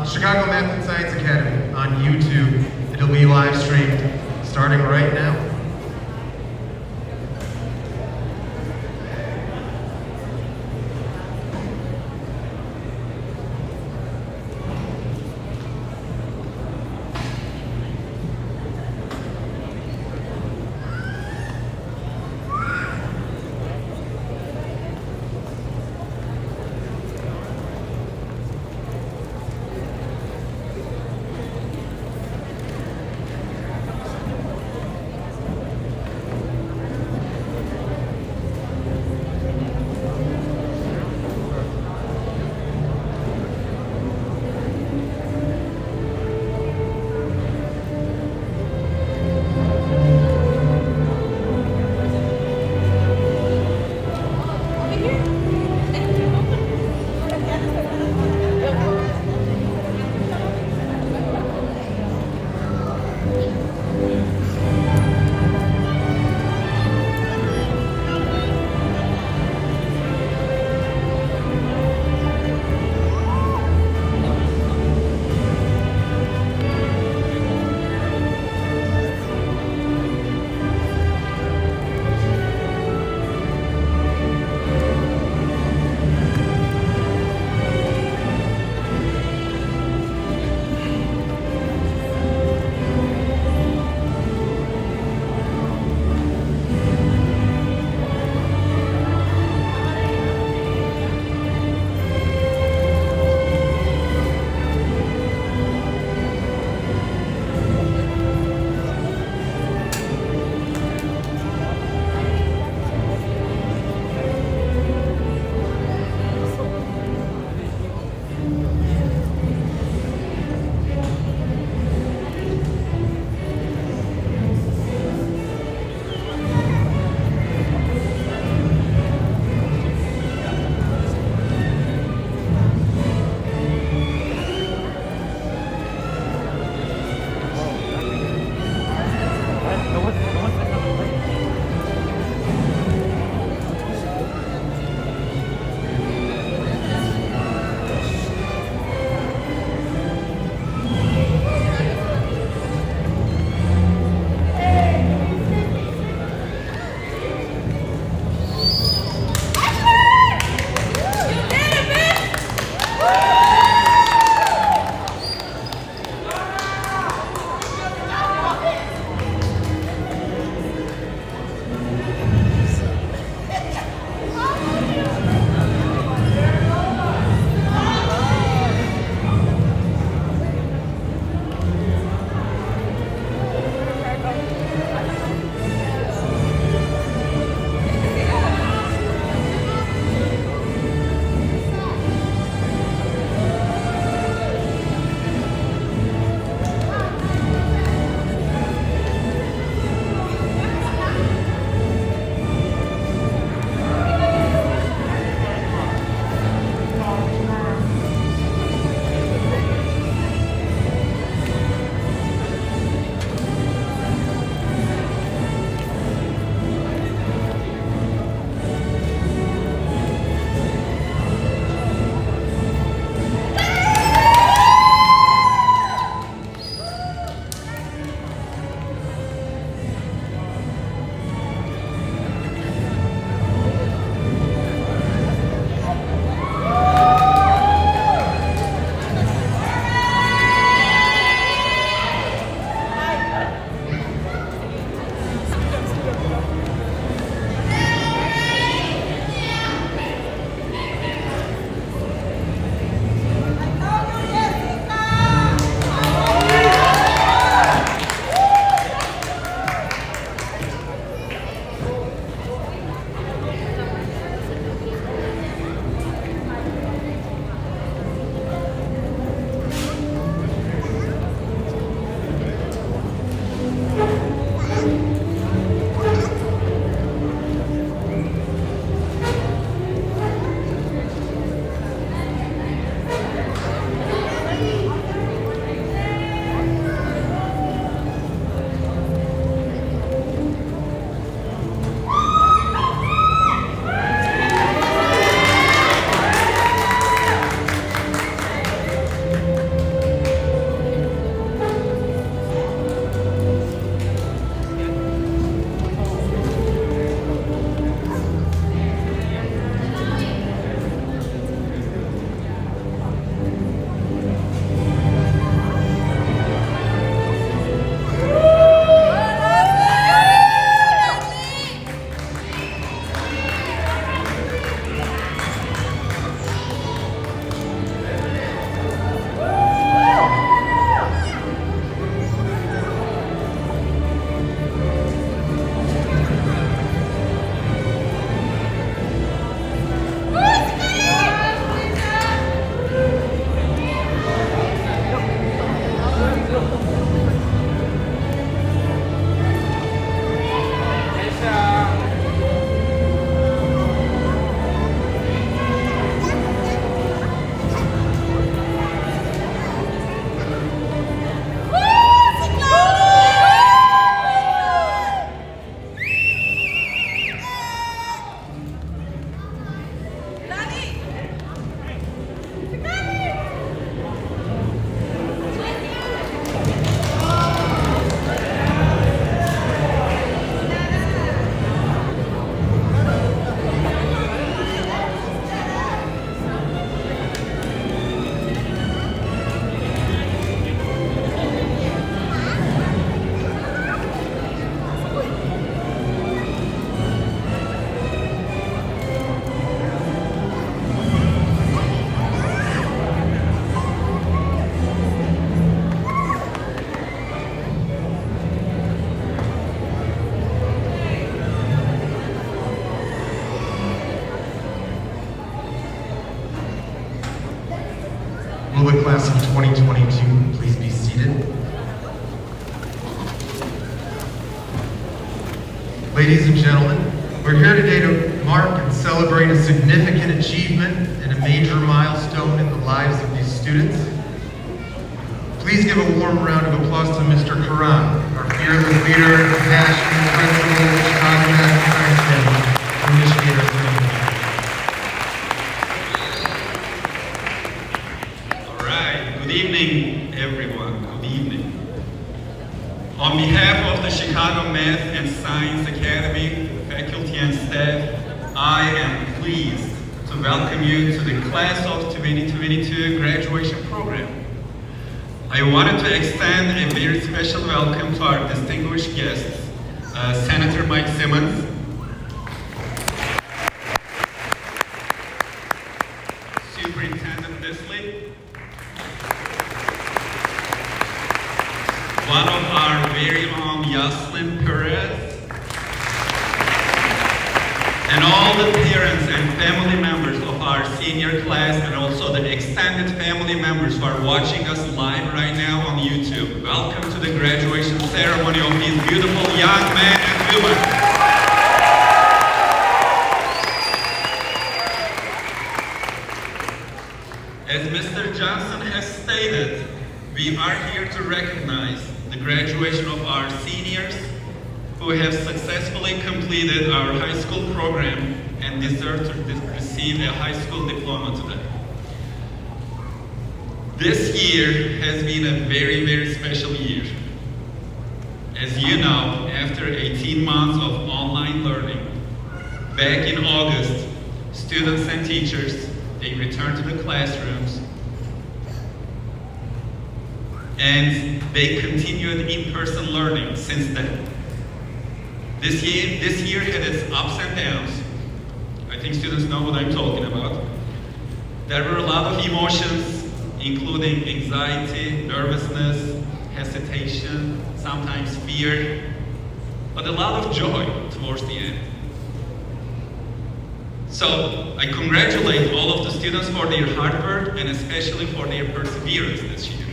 Chicago Math and Science Academy on YouTube. It'll be live streamed starting right now. class of 2022 please be seated? Ladies and gentlemen, we're here today to mark and celebrate a significant achievement and a major milestone in the lives of these students. Please give a warm round of applause to Mr. Karan, our fearless leader, passionate principal, Chicago National Science Family, initiator of the meeting. Good evening, everyone. Good evening. On behalf of the Chicago Math and Science Academy, faculty and staff, I am pleased to welcome you to the Class of 2022 graduation program. I wanted to extend a very special welcome to our distinguished guests, Senator Mike Simmons, Superintendent Disley, one of our very own Yaslin Perez, and all the parents and family members of our senior class, and also the extended family members who are watching us live right now on YouTube. Welcome to the graduation ceremony of these beautiful young men and women. As Mr. Johnson has stated, we are here to recognize the graduation of our seniors who have successfully completed our high school program and deserve to receive a high school diploma today. This year has been a very, very special year. As you know, after 18 months of online learning, back in August, students and teachers, they returned to the classrooms and they continued in-person learning since then. This year had its ups and downs. I think students know what I'm talking about. There were a lot of emotions, including anxiety, nervousness, hesitation, sometimes fear, but a lot of joy towards the end. So I congratulate all of the students for their hard work and especially for their perseverance this year.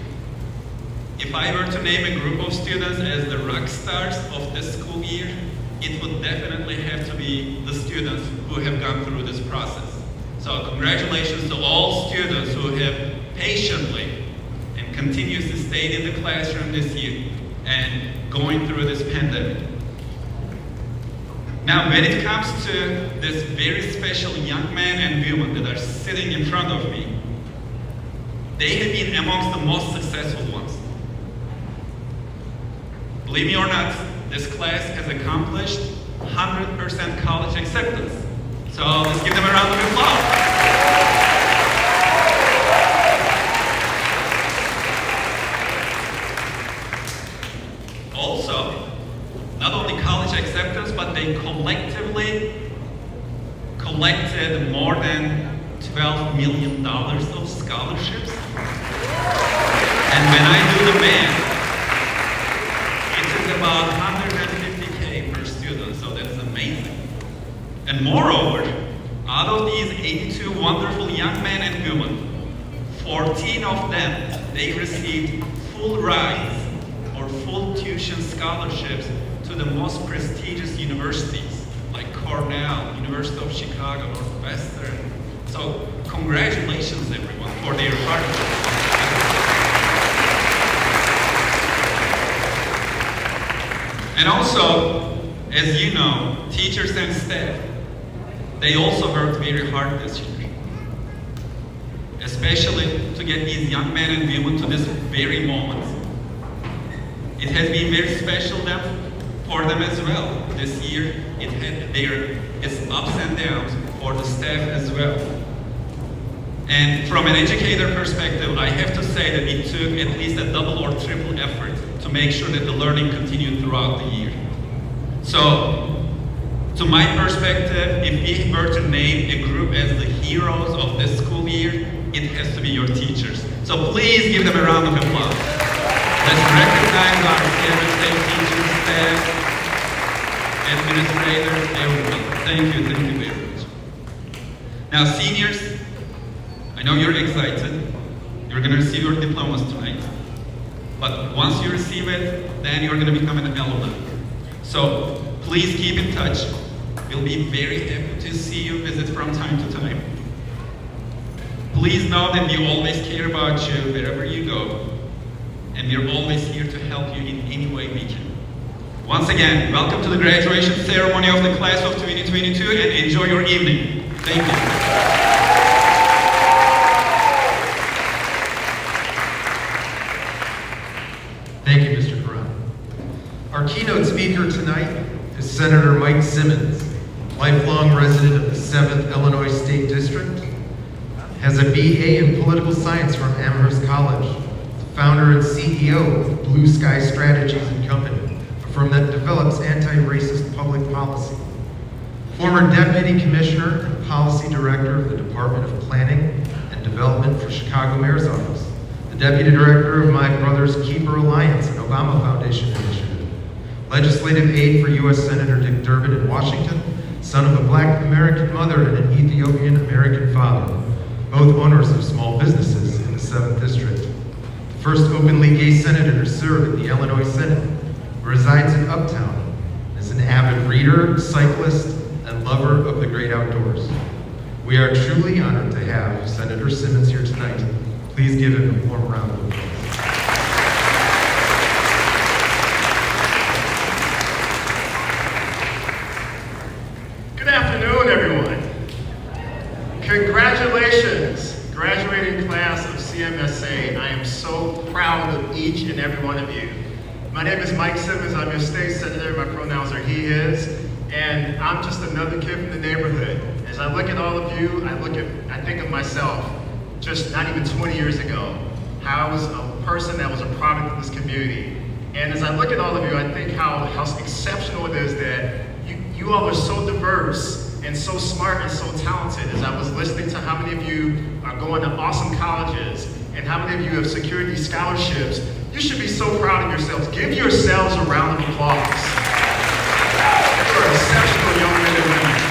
If I were to name a group of students as the rock stars of this school year, it would definitely have to be the students who have gone through this process. So congratulations to all students who have patiently and continuously stayed in the classroom this year and going through this pandemic. Now, when it comes to this very special young man and woman that are sitting in front of me, they have been amongst the most successful ones. Believe me or not, this class has accomplished 100% college acceptance. So let's give them a round of applause. Also, not only college acceptance, but they collectively collected more than $12 million of scholarships. And when I do the math, about 150K per student, so that's amazing. And moreover, out of these 82 wonderful young men and women, 14 of them, they received full rides or full tuition scholarships to the most prestigious universities like Cornell, University of Chicago, Northwestern. So congratulations everyone for their hard work. And also, as you know, teachers and staff, they also worked very hard this year, especially to get these young men and women to this very moment. It has been very special for them as well. This year, it had its ups and downs for the staff as well. And from an educator perspective, I have to say that it took at least a double or triple effort to make sure that the learning continued throughout the year. So, to my perspective, if we were to name a group as the heroes of this school year, it has to be your teachers. So please give them a round of applause. Let's recognize our CMSA teachers, staff, administrators, everyone. Thank you very much. Now seniors, I know you're excited. You're going to receive your diplomas tonight. But once you receive it, then you're going to become an alumni. So please keep in touch. We'll be very happy to see you visit from time to time. Please know that we always care about you wherever you go, and we're always here to help you in any way we can. Once again, welcome to the graduation ceremony of the class of 2022, and enjoy your evening. Thank you. Thank you, Mr. Karan. Our keynote speaker tonight is Senator Mike Simmons, lifelong resident of the 7th Illinois State District, has a BA in political science from Amherst College, founder and CEO of Blue Sky Strategies and Company, a firm that develops anti-racist public policy. Former Deputy Commissioner and Policy Director of the Department of Planning and Development for Chicago Mayor's Office, the Deputy Director of My Brother's Keeper Alliance and Obama Foundation Initiative, legislative aide for U.S. Senator Dick Durbin in Washington, son of a Black American mother and an Ethiopian American father, both owners of small businesses in the 7th District. The first openly gay senator to serve in the Illinois Senate, resides in Uptown, is an avid reader, cyclist, and lover of the great outdoors. We are truly honored to have Senator Simmons here tonight. Please give him a warm round of applause. Good afternoon, everyone. Congratulations, graduating class of CMSA. I am so proud of each and every one of you. My name is Mike Simmons. I'm your state senator. My pronouns are he, his, and I'm just another kid from the neighborhood. As I look at all of you, I think of myself just not even 20 years ago, how I was a person that was a product of this community. And as I look at all of you, I think how exceptional it is that you all are so diverse and so smart and so talented. As I was listening to how many of you are going to awesome colleges and how many of you have secured these scholarships, you should be so proud of yourselves. Give yourselves a round of applause. You are exceptional young men and women.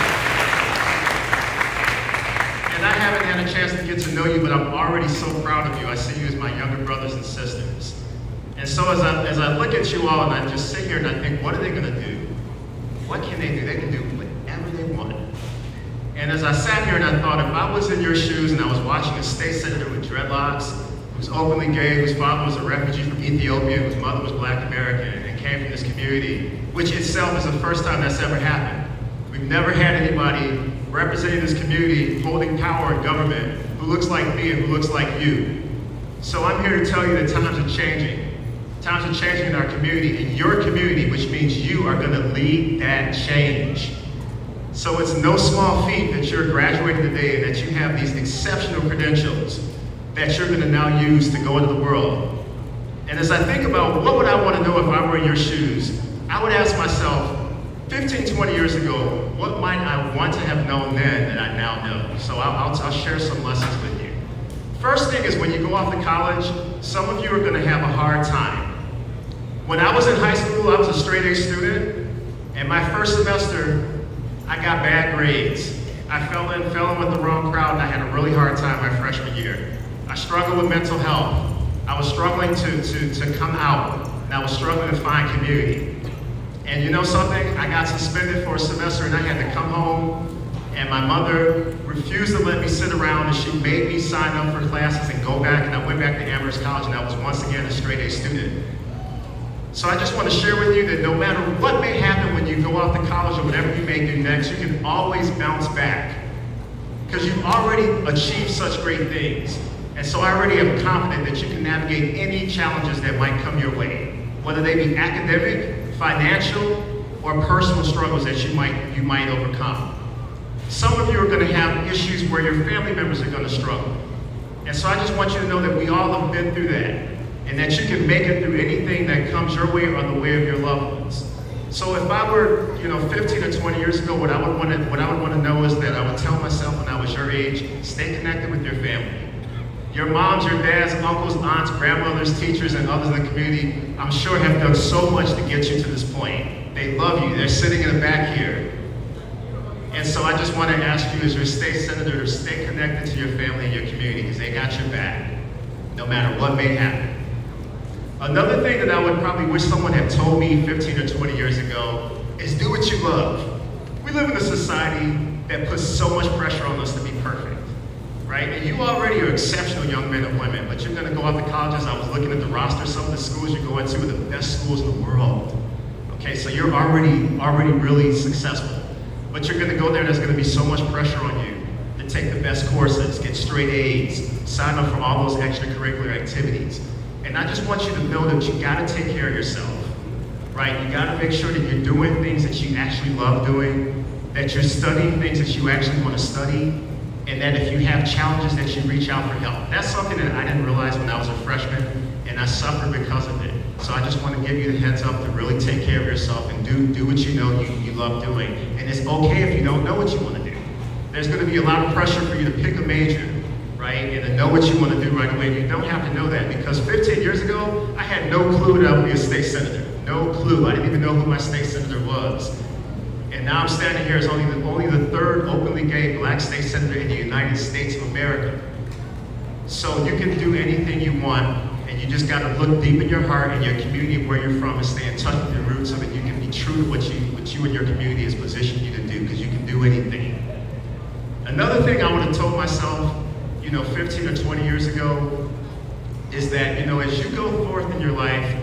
And I haven't had a chance to get to know you, but I'm already so proud of you. I see you as my younger brothers and sisters. And so as I look at you all and I just sit here and I think, what are they gonna do? What can they do? They can do whatever they want. And as I sat here and I thought, if I was in your shoes and I was watching a state senator with dreadlocks, who's openly gay, whose father was a refugee from Ethiopia, whose mother was Black American and came from this community, which itself is the first time that's ever happened. We've never had anybody representing this community, holding power in government, who looks like me and who looks like you. So I'm here to tell you that times are changing. Times are changing in our community, in your community, which means you are gonna lead that change. So it's no small feat that you're graduating today and that you have these exceptional credentials that you're gonna now use to go into the world. And as I think about what would I wanna know if I were in your shoes, I would ask myself, 15, 20 years ago, what might I want to have known then that I now know? So I'll share some lessons with you. First thing is when you go off to college, some of you are gonna have a hard time. When I was in high school, I was a straight A student, and my first semester, I got bad grades. I fell in with the wrong crowd, and I had a really hard time my freshman year. I struggled with mental health. I was struggling to come out, and I was struggling to find community. And you know something? I got suspended for a semester and I had to come home, and my mother refused to let me sit around, and she made me sign up for classes and go back, and I went back to Amherst College and I was once again a straight A student. So I just want to share with you that no matter what may happen when you go off to college or whatever you may do next, you can always bounce back because you've already achieved such great things. And so I already am confident that you can navigate any challenges that might come your way, whether they be academic, financial, or personal struggles that you might overcome. Some of you are going to have issues where your family members are going to struggle. And so I just want you to know that we all have been through that, and that you can make it through anything that comes your way or the way of your loved ones. So if I were, 15 or 20 years ago, what I would want to know is that I would tell myself when I was your age, stay connected with your family. Your moms, your dads, uncles, aunts, grandmothers, teachers, and others in the community, I'm sure have done so much to get you to this point. They love you. They're sitting in the back here. And so I just want to ask you as your state senator to stay connected to your family and your community because they got your back. no matter what may happen. Another thing that I would probably wish someone had told me 15 or 20 years ago is do what you love. We live in a society that puts so much pressure on us to be perfect, right? And you already are exceptional young men and women, but you're gonna go out to colleges. I was looking at the roster, some of the schools you're going to are the best schools in the world. Okay, so you're already really successful. But you're gonna go there and there's gonna be so much pressure on you to take the best courses, get straight A's, sign up for all those extracurricular activities. And I just want you to know that you gotta take care of yourself, right? You gotta make sure that you're doing things that you actually love doing, that you're studying things that you actually wanna study, and that if you have challenges that you reach out for help. That's something that I didn't realize when I was a freshman, and I suffered because of it. So I just wanna give you the heads up to really take care of yourself and do what you know you love doing. And it's okay if you don't know what you wanna do. There's gonna be a lot of pressure for you to pick a major, right? And to know what you want to do right away. You don't have to know that, because 15 years ago, I had no clue that I would be a state senator. No clue. I didn't even know who my state senator was. And now I'm standing here as only the third openly gay black state senator in the United States of America. So you can do anything you want, and you just got to look deep in your heart and your community where you're from and stay in touch with your roots so that you can be true to what you and your community has positioned you to do, because you can do anything. Another thing I would have told myself, 15 or 20 years ago, is that, as you go forth in your life,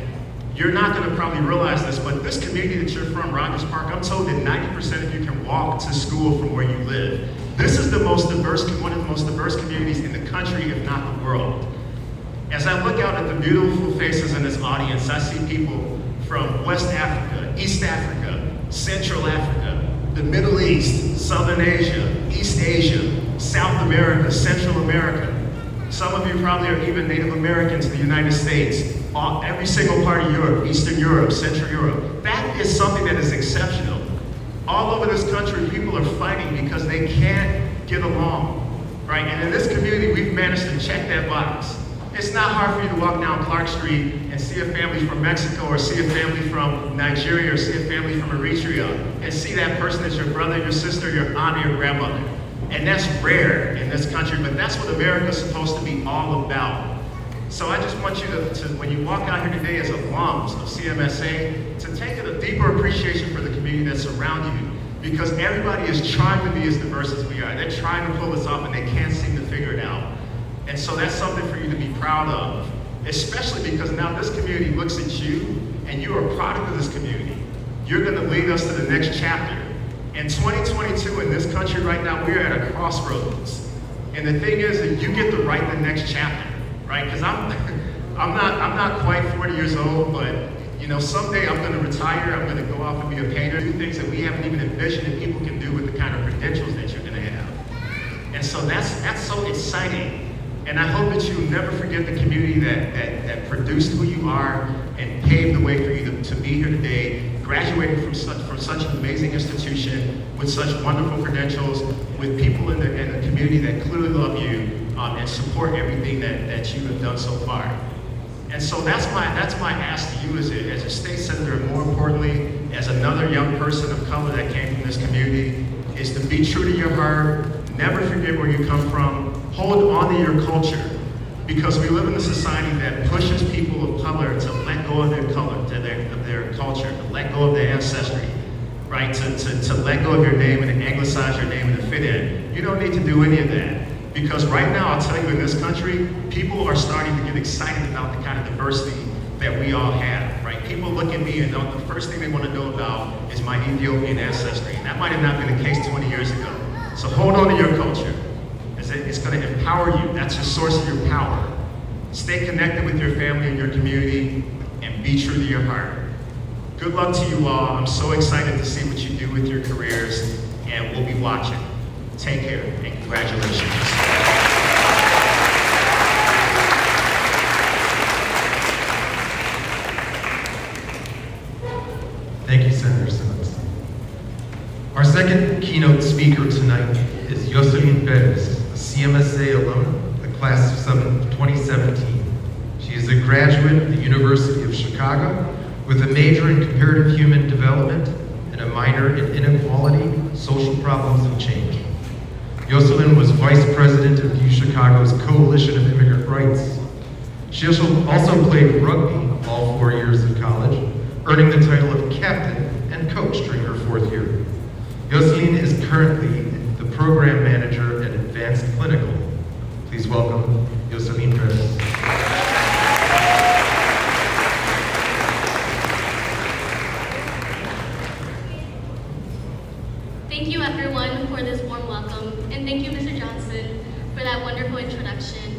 you're not gonna probably realize this, but this community that you're from, Rogers Park, I'm told that 90% of you can walk to school from where you live. This is the most diverse, one of the most diverse communities in the country, if not the world. As I look out at the beautiful faces in this audience, I see people from West Africa, East Africa, Central Africa, the Middle East, Southern Asia, East Asia, South America, Central America. Some of you probably are even Native Americans in the United States. Every single part of Europe, Eastern Europe, Central Europe. That is something that is exceptional. All over this country, people are fighting because they can't get along, right? And in this community, we've managed to check that box. It's not hard for you to walk down Clark Street and see a family from Mexico, or see a family from Nigeria, or see a family from Eritrea, and see that person as your brother, your sister, your aunt, or your grandmother. And that's rare in this country, but that's what America's supposed to be all about. So I just want you to when you walk out here today as alums of CMSA, to take a deeper appreciation for the community that's around you, because everybody is trying to be as diverse as we are. They're trying to pull us off and they can't seem to figure it out. And so that's something for you to be proud of, especially because now this community looks at you and you're a product of this community. You're gonna lead us to the next chapter. In 2022 in this country right now, we're at a crossroads. And the thing is that you get to write the next chapter, right? Because I'm not quite 40 years old, but someday I'm gonna retire, I'm gonna go off and be a painter, do things that we haven't even envisioned that people can do with the kind of credentials that you're gonna have. And so that's so exciting. And I hope that you never forget the community that produced who you are and paved the way for you to be here today, graduating from such an amazing institution with such wonderful credentials, with people in the community that clearly love you and support everything that you have done so far. And so that's my ask to you as a state senator, and more importantly, as another young person of color that came from this community, is to be true to your heart, never forget where you come from, hold on to your culture, because we live in a society that pushes people of color to let go of their color, of their culture, to let go of their ancestry, right? To let go of your name and to anglicize your name and to fit in. You don't need to do any of that. Because right now, I'll tell you, in this country, people are starting to get excited about the kind of diversity that we all have, right? People look at me and the first thing they want to know about is my Ethiopian ancestry. And that might have not been the case 20 years ago. So hold on to your culture. It's going to empower you. That's the source of your power. Stay connected with your family and your community, and be true to your heart. Good luck to you all. I'm so excited to see what you do with your careers, and we'll be watching. Take care, and congratulations. Thank you, Senator Simmons. Our second keynote speaker tonight is Jocelyn Perez, a CMSA alumna, the class of 2017. She is a graduate of the University of Chicago with a major in comparative human development and a minor in inequality, social problems, and change. Jocelyn was vice president of UChicago's Coalition of Immigrant Rights. She also played rugby all 4 years of college, earning the title of captain and coach during her 4th year. Jocelyn is currently the program manager at Advanced Clinical. Please welcome Jocelyn Perez. Thank you everyone for this warm welcome, and thank you Mr. Johnson for that wonderful introduction.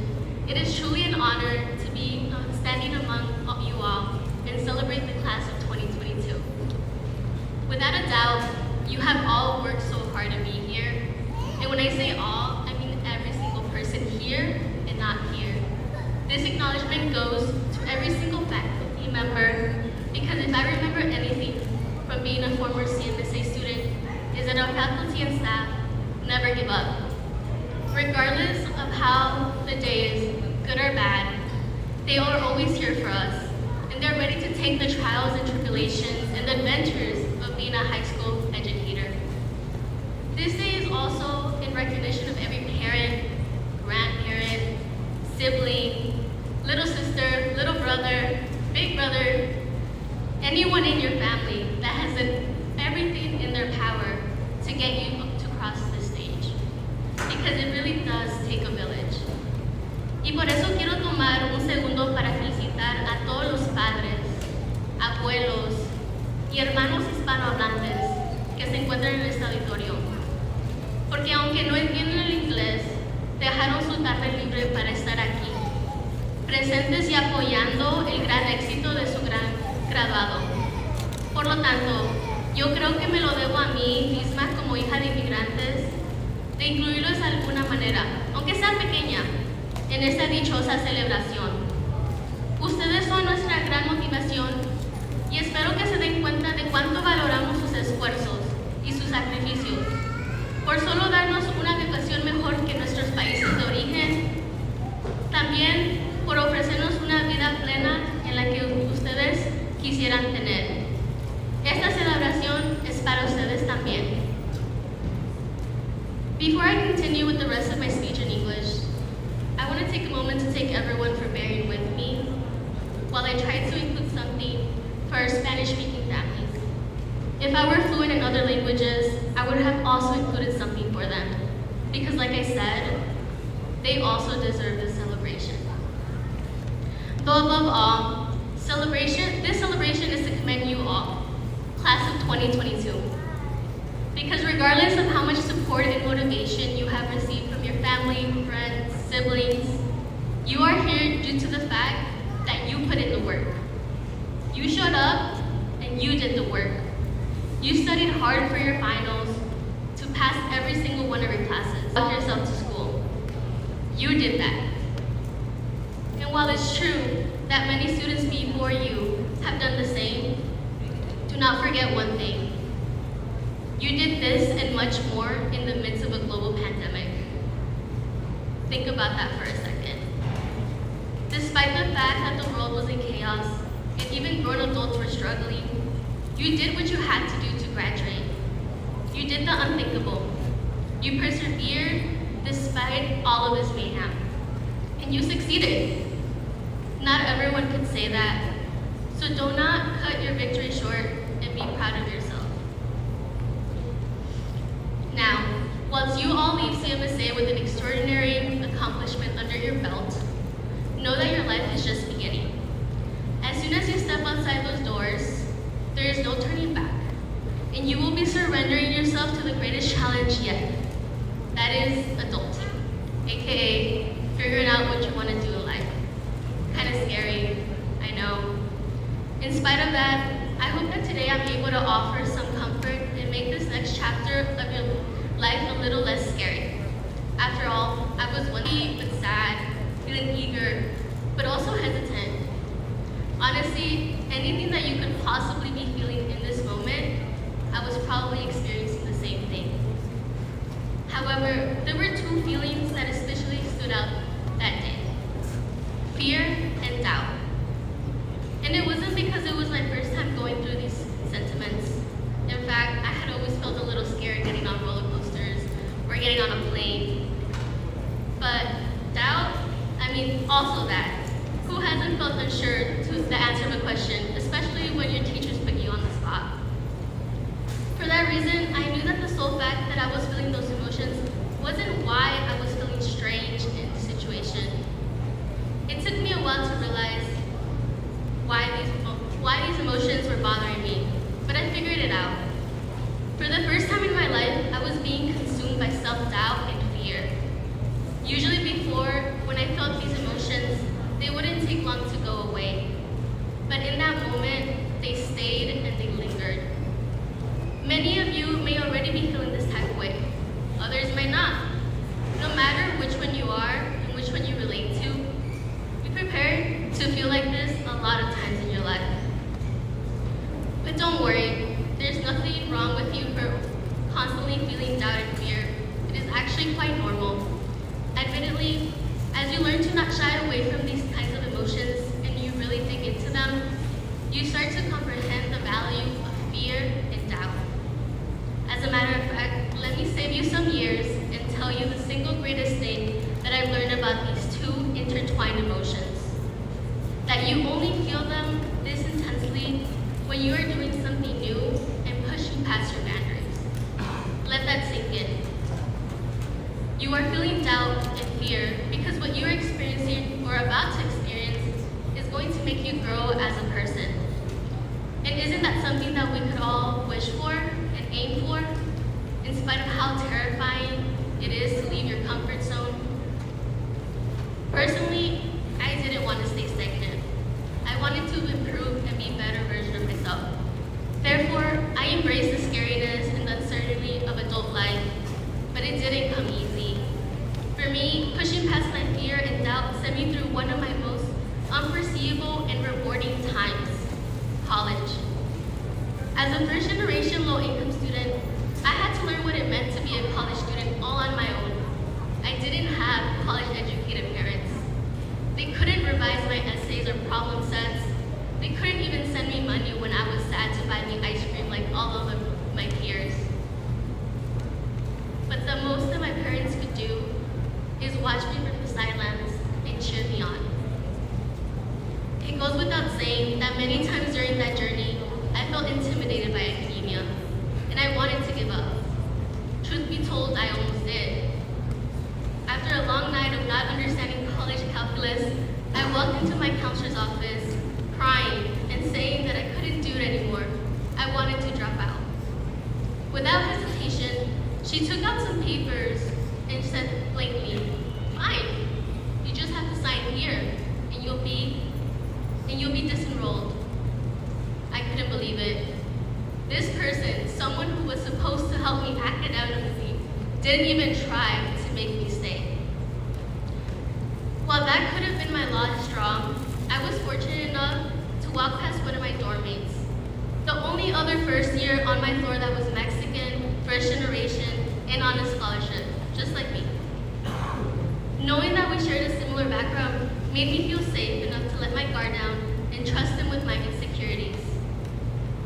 It is truly an honor to be standing among you all and celebrate the class of 2022. Without a doubt, you have all worked so hard to be here. And when I say all, I mean every single person here and not here. This acknowledgement goes to every single faculty member, because if I remember anything from being a former CMSA student, is that our faculty and staff never give up. Regardless of how the day is, good or bad, they are always here for us, and they're ready to take the trials and tribulations and the adventures of being a high school educator. This day is also in recognition of every parent, grandparent, sibling, little sister, little brother, big brother, anyone in your family that has done everything in their power to get you to cross this stage. Because it really does take a village. Y por eso quiero tomar un segundo para felicitar a todos los padres, abuelos y hermanos hispanohablantes que se encuentran en este auditorio. Porque aunque no entienden el inglés, dejaron su tarde libre para estar aquí, presentes y apoyando el gran éxito de su gran graduado. Por lo tanto, yo creo que me lo debo a mí misma como hija de inmigrantes, de incluirlos de alguna manera, aunque sea pequeña, en esta dichosa celebración. Ustedes son nuestra gran motivación y espero que se den cuenta de cuánto valoramos sus esfuerzos y sus sacrificios, por solo darnos una educación mejor que nuestros países de origen, también por ofrecernos una vida plena en la que ustedes quisieran tener. Esta celebración es para ustedes también. Before I continue with the rest of my speech in English, I want to take a moment to thank everyone for bearing with me while I try to include something for our Spanish-speaking families. If I were fluent in other languages, I would have also included something for them, because like I said, they also deserve this celebration. Though above all, this celebration is to commend you all, class of 2022. Because regardless of how much support and motivation you have received from your family, friends, siblings, you are here due to the fact that you put in the work. You showed up and you did the work. You studied hard for your finals to pass every single one of your classes, took yourself to school. You did that. And while it's true that many students before you have done the same, do not forget one thing. You did this and much more in the midst of a global pandemic. Think about that for a second. Despite the fact that the world was in chaos and even grown adults were struggling, you did what you had to do to graduate. You did the unthinkable. You persevered despite all of this mayhem. And you succeeded. Not everyone could say that. So do not cut your victory short and be proud of yourself. Now, whilst you all leave CMSA with an extraordinary accomplishment under your belt, know that your life is just beginning. As soon as you step outside those doors, there is no turning back, and you will be surrendering yourself to the greatest challenge yet. That is adulting, aka figuring out what you want to do in life. Kind of scary, I know. In spite of that, I hope that today I'm able to offer some comfort and make this next chapter of your life a little less scary. After all, I was wondering but sad, feeling eager, but also hesitant. Honestly, anything that you could possibly be feeling in this moment, I was probably experiencing the same thing. However, there were two feelings that especially stood out that day: fear and doubt. And it wasn't because it was my first time going through these sentiments. In fact, I had always felt a little scared getting on roller coasters or getting on a plane. But doubt, also that. Who it out. For the first time in my life, I was being consumed by self-doubt and fear. Usually before, when I felt these emotions, they wouldn't take long to go away. But in that moment, they stayed and they lingered. Many of you may already be feeling this type of way. Others might not. No matter which one you are and which one you relate to, be prepared to feel like this a lot of times in your life. But don't worry, there's nothing wrong with you for constantly feeling doubt and fear. It is actually quite normal. Admittedly, as you learn to not shy away from these kinds of emotions and you really dig into them, you start to comprehend the value of fear and doubt. As a matter of fact, let me save you some years and tell you the single greatest thing that I've learned about these two intertwined emotions. That you only feel them this intensely when you are doing something new and pushing past your boundaries. Let that sink in. You are feeling doubt and fear because what you are experiencing or about to experience is going to make you grow as a person. And isn't that something that we could all wish for and aim for, in spite of how terrifying it is to leave your comfort zone? Personally, I didn't want to stay stagnant. I wanted to improve and be a better version of myself. Therefore, I embraced the scariness and the uncertainty of adult life, but it didn't come easy. For me, pushing past my fear and doubt sent me through one of my most unforeseeable and rewarding times, college. As a first-generation low-income student, I had to learn what it meant to be a college student all on my own. I didn't have college-educated parents. They couldn't revise my essays or problem sets. They couldn't even send me money when I was sad to buy me ice cream like all of my peers. But the most that my parents could do is watch me from the sidelines and cheer me on. It goes without saying that many times during that journey, I felt intimidated by academia, and I wanted to give up. Truth be told, I almost did. After a long night of not understanding college calculus, I walked into my counselor's office, crying and saying that I couldn't do it anymore. I wanted to drop out. Without hesitation, she took out some papers and said blatantly, "Fine, you just have to sign here, and you'll be disenrolled." I couldn't believe it. This person, someone who was supposed to help me academically, didn't even try to make me stay. While that could have been my last straw, I was fortunate enough to walk past one of my dorm mates, the only other first year on my floor that was Mexican, first generation, and on a scholarship, just like me. Knowing that we shared a similar background made me feel safe enough to let my guard down and trust him with my insecurities.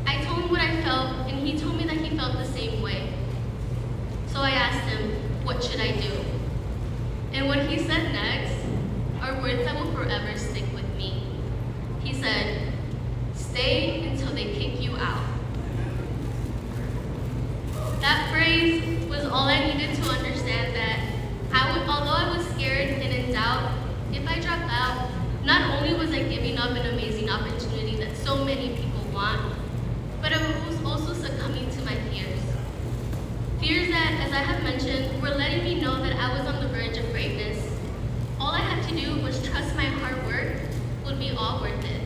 I told him what I felt, and he told me that he felt the same way. So I asked him, what should I do? And what he said next are words that will forever stick with me. He said, "Stay until they kick you out." That phrase was all I needed to understand that although I was scared and in doubt, if I dropped out, not only was I giving up an amazing opportunity that so many people want, but I was also succumbing to my fears. Fears that, as I have mentioned, were letting me know that I was on the verge of greatness. All I had to do was trust my hard work would be all worth it.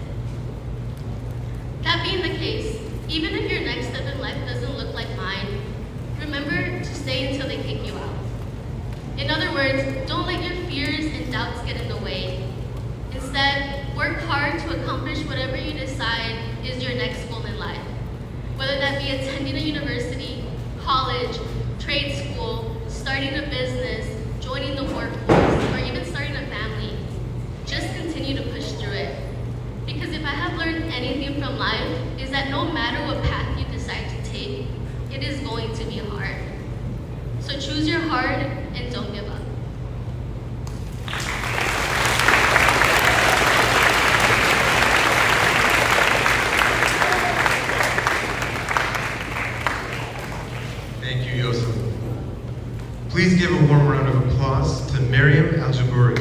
That being the case, even if your next step in life doesn't look like mine, remember to stay until they kick you out. In other words, don't let your fears and doubts get in the way. Instead, work hard to accomplish whatever you decide is your next goal in life. Whether that be attending a university, college, trade school, starting a business, joining the workforce, or even starting a family, just continue to push through it. Because if I have learned anything from life, is that no matter what path you decide to take, it is going to be hard. So choose your heart and don't give up. Thank you, Yosef. Please give a warm round of applause to Miriam Aljabouri.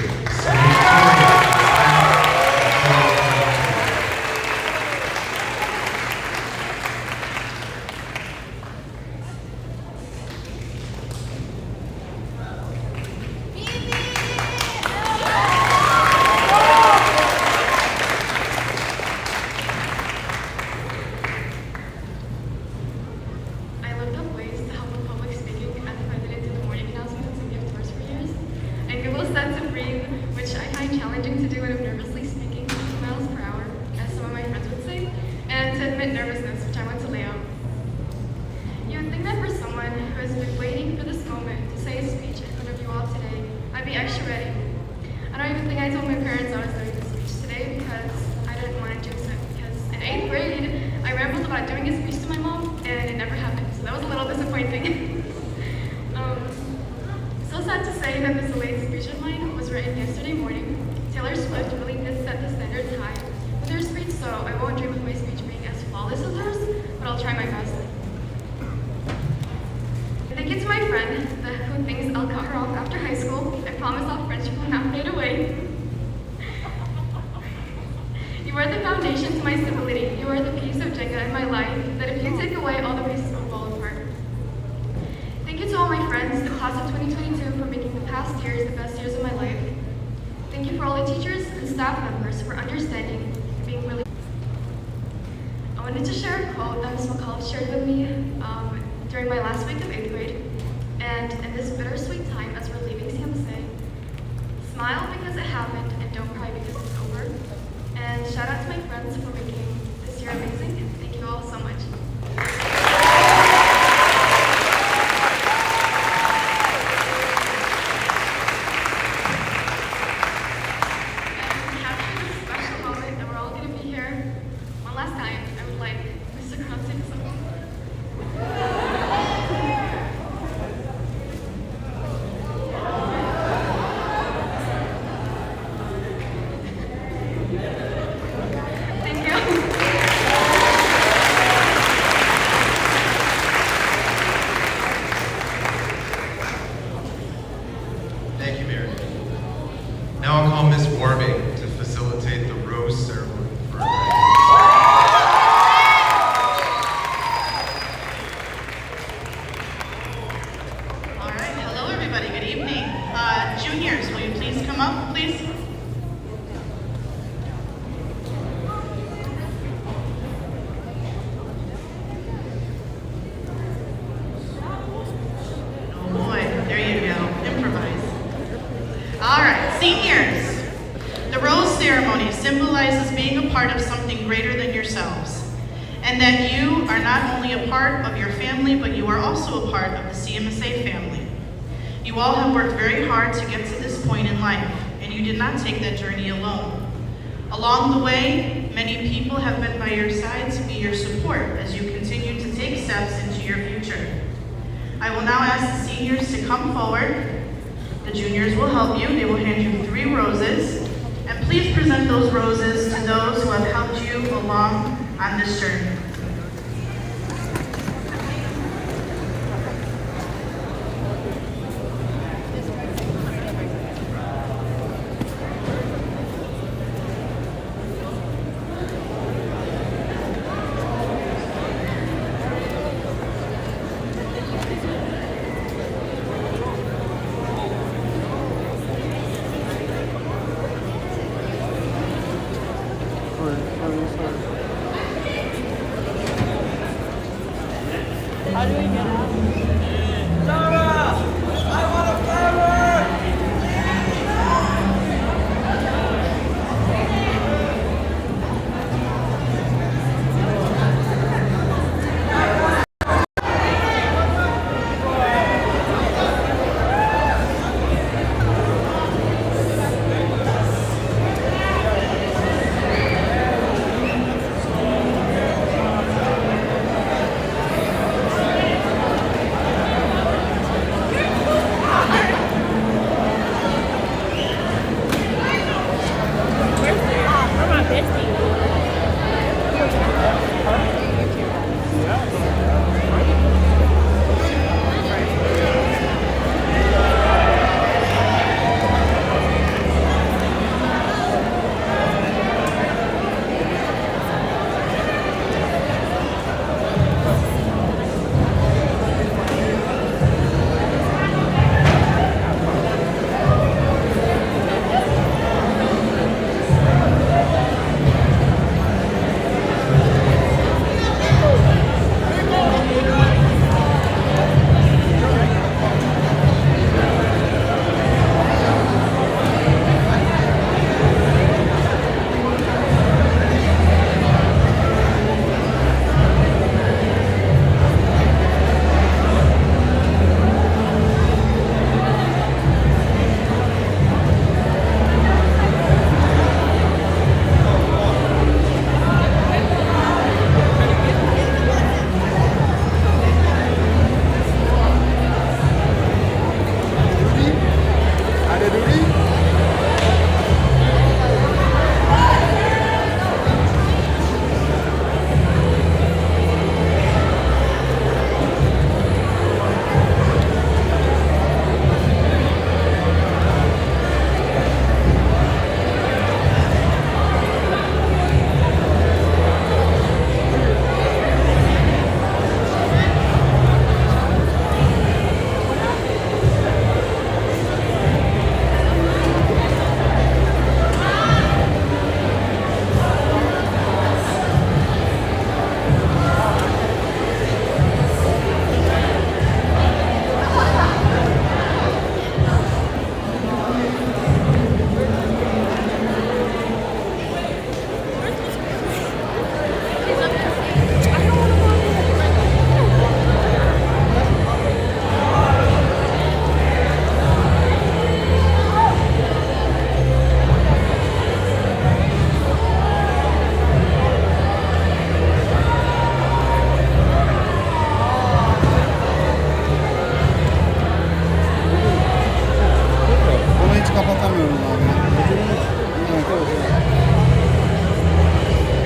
admit nervousness, which I went to lay out. You would think that for someone who has been waiting for this moment to say a speech in front of you all today, I'd be extra ready. I don't even think I told my parents I was doing this speech today because I didn't want to jinx it. Because in 8th grade, I rambled about doing a speech to my mom, and it never happened. So that was a little disappointing. So sad to say that this delayed speech of mine was written yesterday morning. Taylor Swift really did set the standards high with her speech, so I won't dream of my speech being as flawless as hers, but I'll try my best. Thank you to my friend who thinks I'll cut her off after high school. I promise our friendship will not fade away. You are the foundation to my stability. You are the piece of Jenga in my life that if you take away, all the pieces will fall apart. Thank you to all my friends, the class of 2022, for making the past years the best years of my life. Thank you for all the teachers and staff members for understanding and being really. I wanted to share a quote that Ms. McCall shared with me during my last week of 8th grade. And in this bittersweet time as we're leaving CMSA, smile because it happened and don't cry because it's over. And shout out to my friends for making this year amazing. And thank you all so much. Thank you, Mary. Now I'll call Ms. Warming to facilitate the rose ceremony for our All right, hello everybody, good evening. Juniors, will you please come up, please? Oh boy, there you go, improvise. All right, seniors. The rose ceremony symbolizes being a part of something greater than yourselves, and that you are not only a part of your family, but you are also a part of the CMSA family. You all have worked very hard to get to this point in life, and you did not take that journey alone. Along the way, many people have been by your side to be your support as you continue to take steps into your future. I will now ask the seniors to come forward. The juniors will help you. They will hand you 3 roses. And please present those roses to those who have helped you along on this journey.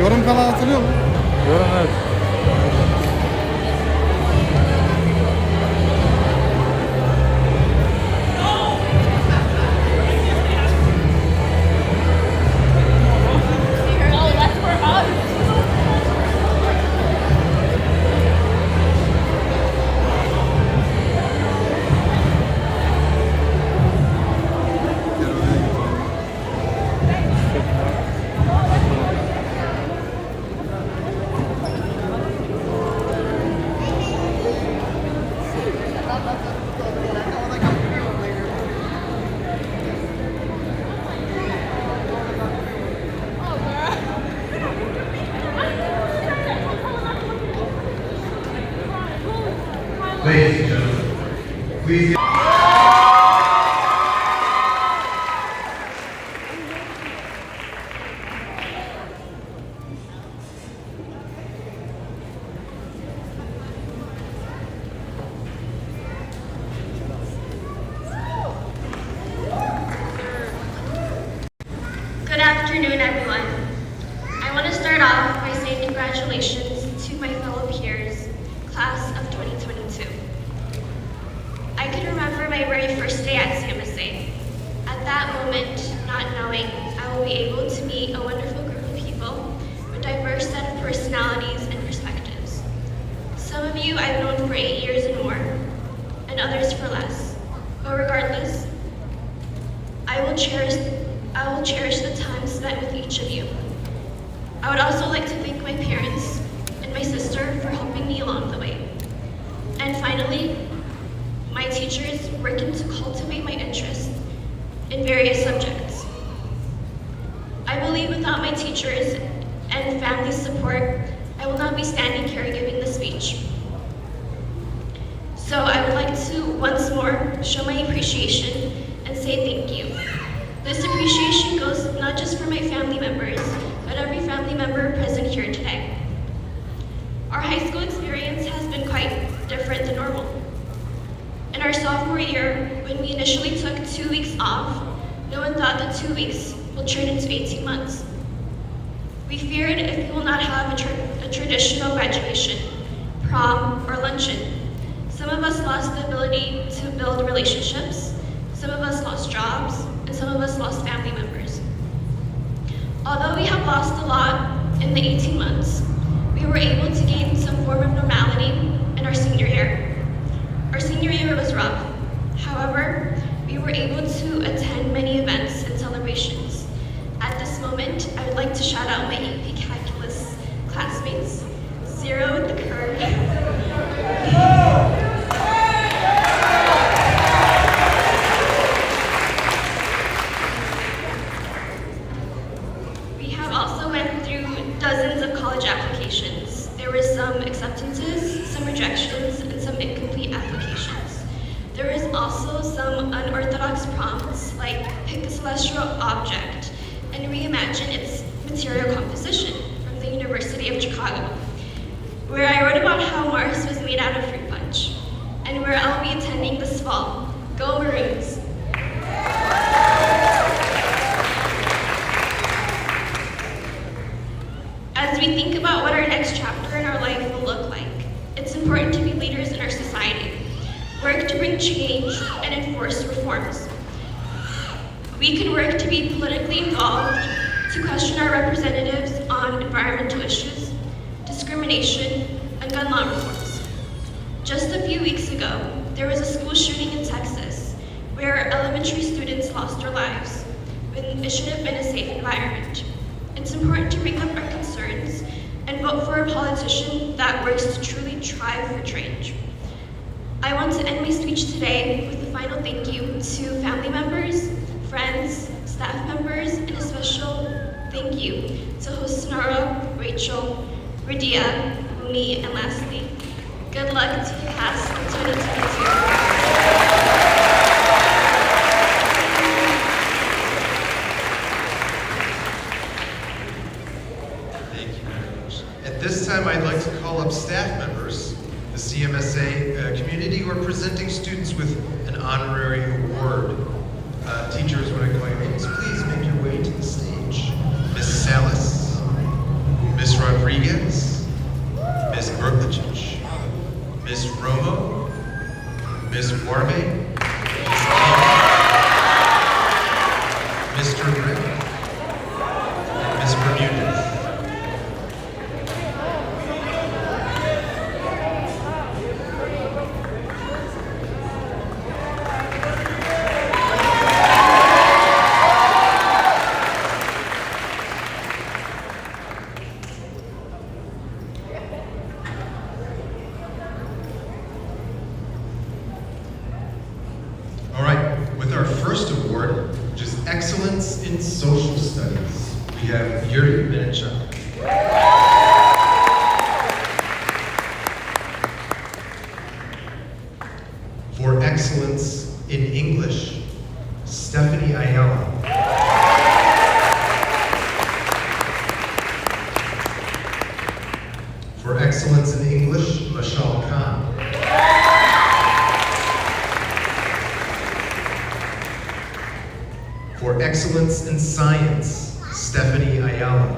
Yorum falan hatırlıyor musun? Yorum evet. Ladies and gentlemen, please. Good afternoon, everyone. I want to start off by saying congratulations to my fellow peers, class of 2022. I can remember my very first day at CMSA. At that moment, not knowing I will be able to meet a wonderful group of people with a diverse set of personalities and perspectives. Some of you I've known for 8 years and more, and others for less. But regardless, I will cherish the time spent with each of you. I would also like to thank my parents and my sister for helping me along the way. And finally, my teachers working to cultivate my interest in various subjects. I believe without my teachers and family support, I will not be standing here giving this speech. So I would like to once more show my appreciation and say thank you. This appreciation goes not just for my family members, but every family member present here today. Our high school experience has been quite different than normal. In our sophomore year, when we initially took 2 weeks off, no one thought that 2 weeks will turn into 18 months. We feared if we will not have a traditional graduation, prom, or luncheon. Some of us lost the ability to build relationships, some of us lost jobs, and some of us lost family members. Although we have lost a lot in the 18 months, we were able to gain some form of normality in our senior year. Our senior year was rough. However, we were able to attend many events and celebrations. At this moment, I would like to shout out my AP Calculus classmates, Zero with the curve. We have also went through dozens of college applications. There were some acceptances, some rejections, and some incomplete applications. There is also some unorthodox prompts like pick a celestial object and reimagine its material composition from the University of Chicago, where I wrote about how Mars was made out of fruit punch, and where I'll be attending this fall. Go Maroons! As we think about what our next chapter in our life will look like, it's important to be leaders in our society, work to bring change and enforce reforms. We can work to be politically involved, to question our representatives on environmental issues, discrimination, and gun law reforms. Just a few weeks ago, there was a school shooting in Texas where elementary students lost their lives when it should have been a safe environment. It's important to bring up our concerns and vote for a politician that works to truly strive for change. I want to end my speech today with a final thank you to family members, friends, staff members, and a special thank you to host Sonara, Rachel, Radia, Umi, and lastly, good luck to the class of 2022. At this time, I'd like to call up staff members, the CMSA community, who are presenting students with an honorary award. Teachers, when I call your names, please make your way to the stage. Miss Salas, Rodriguez, Ms. Berklicic, Ms. Romo, Ms. Warbe, Mr. Rick, and Ms. Bermudez. All right, with our first award, which is Excellence in Social Studies, we have Yuri Benchuk. For Excellence in English, Stephanie Ayala. For Excellence in English, Mashal Khan. For Excellence in Science, Stephanie Ayala.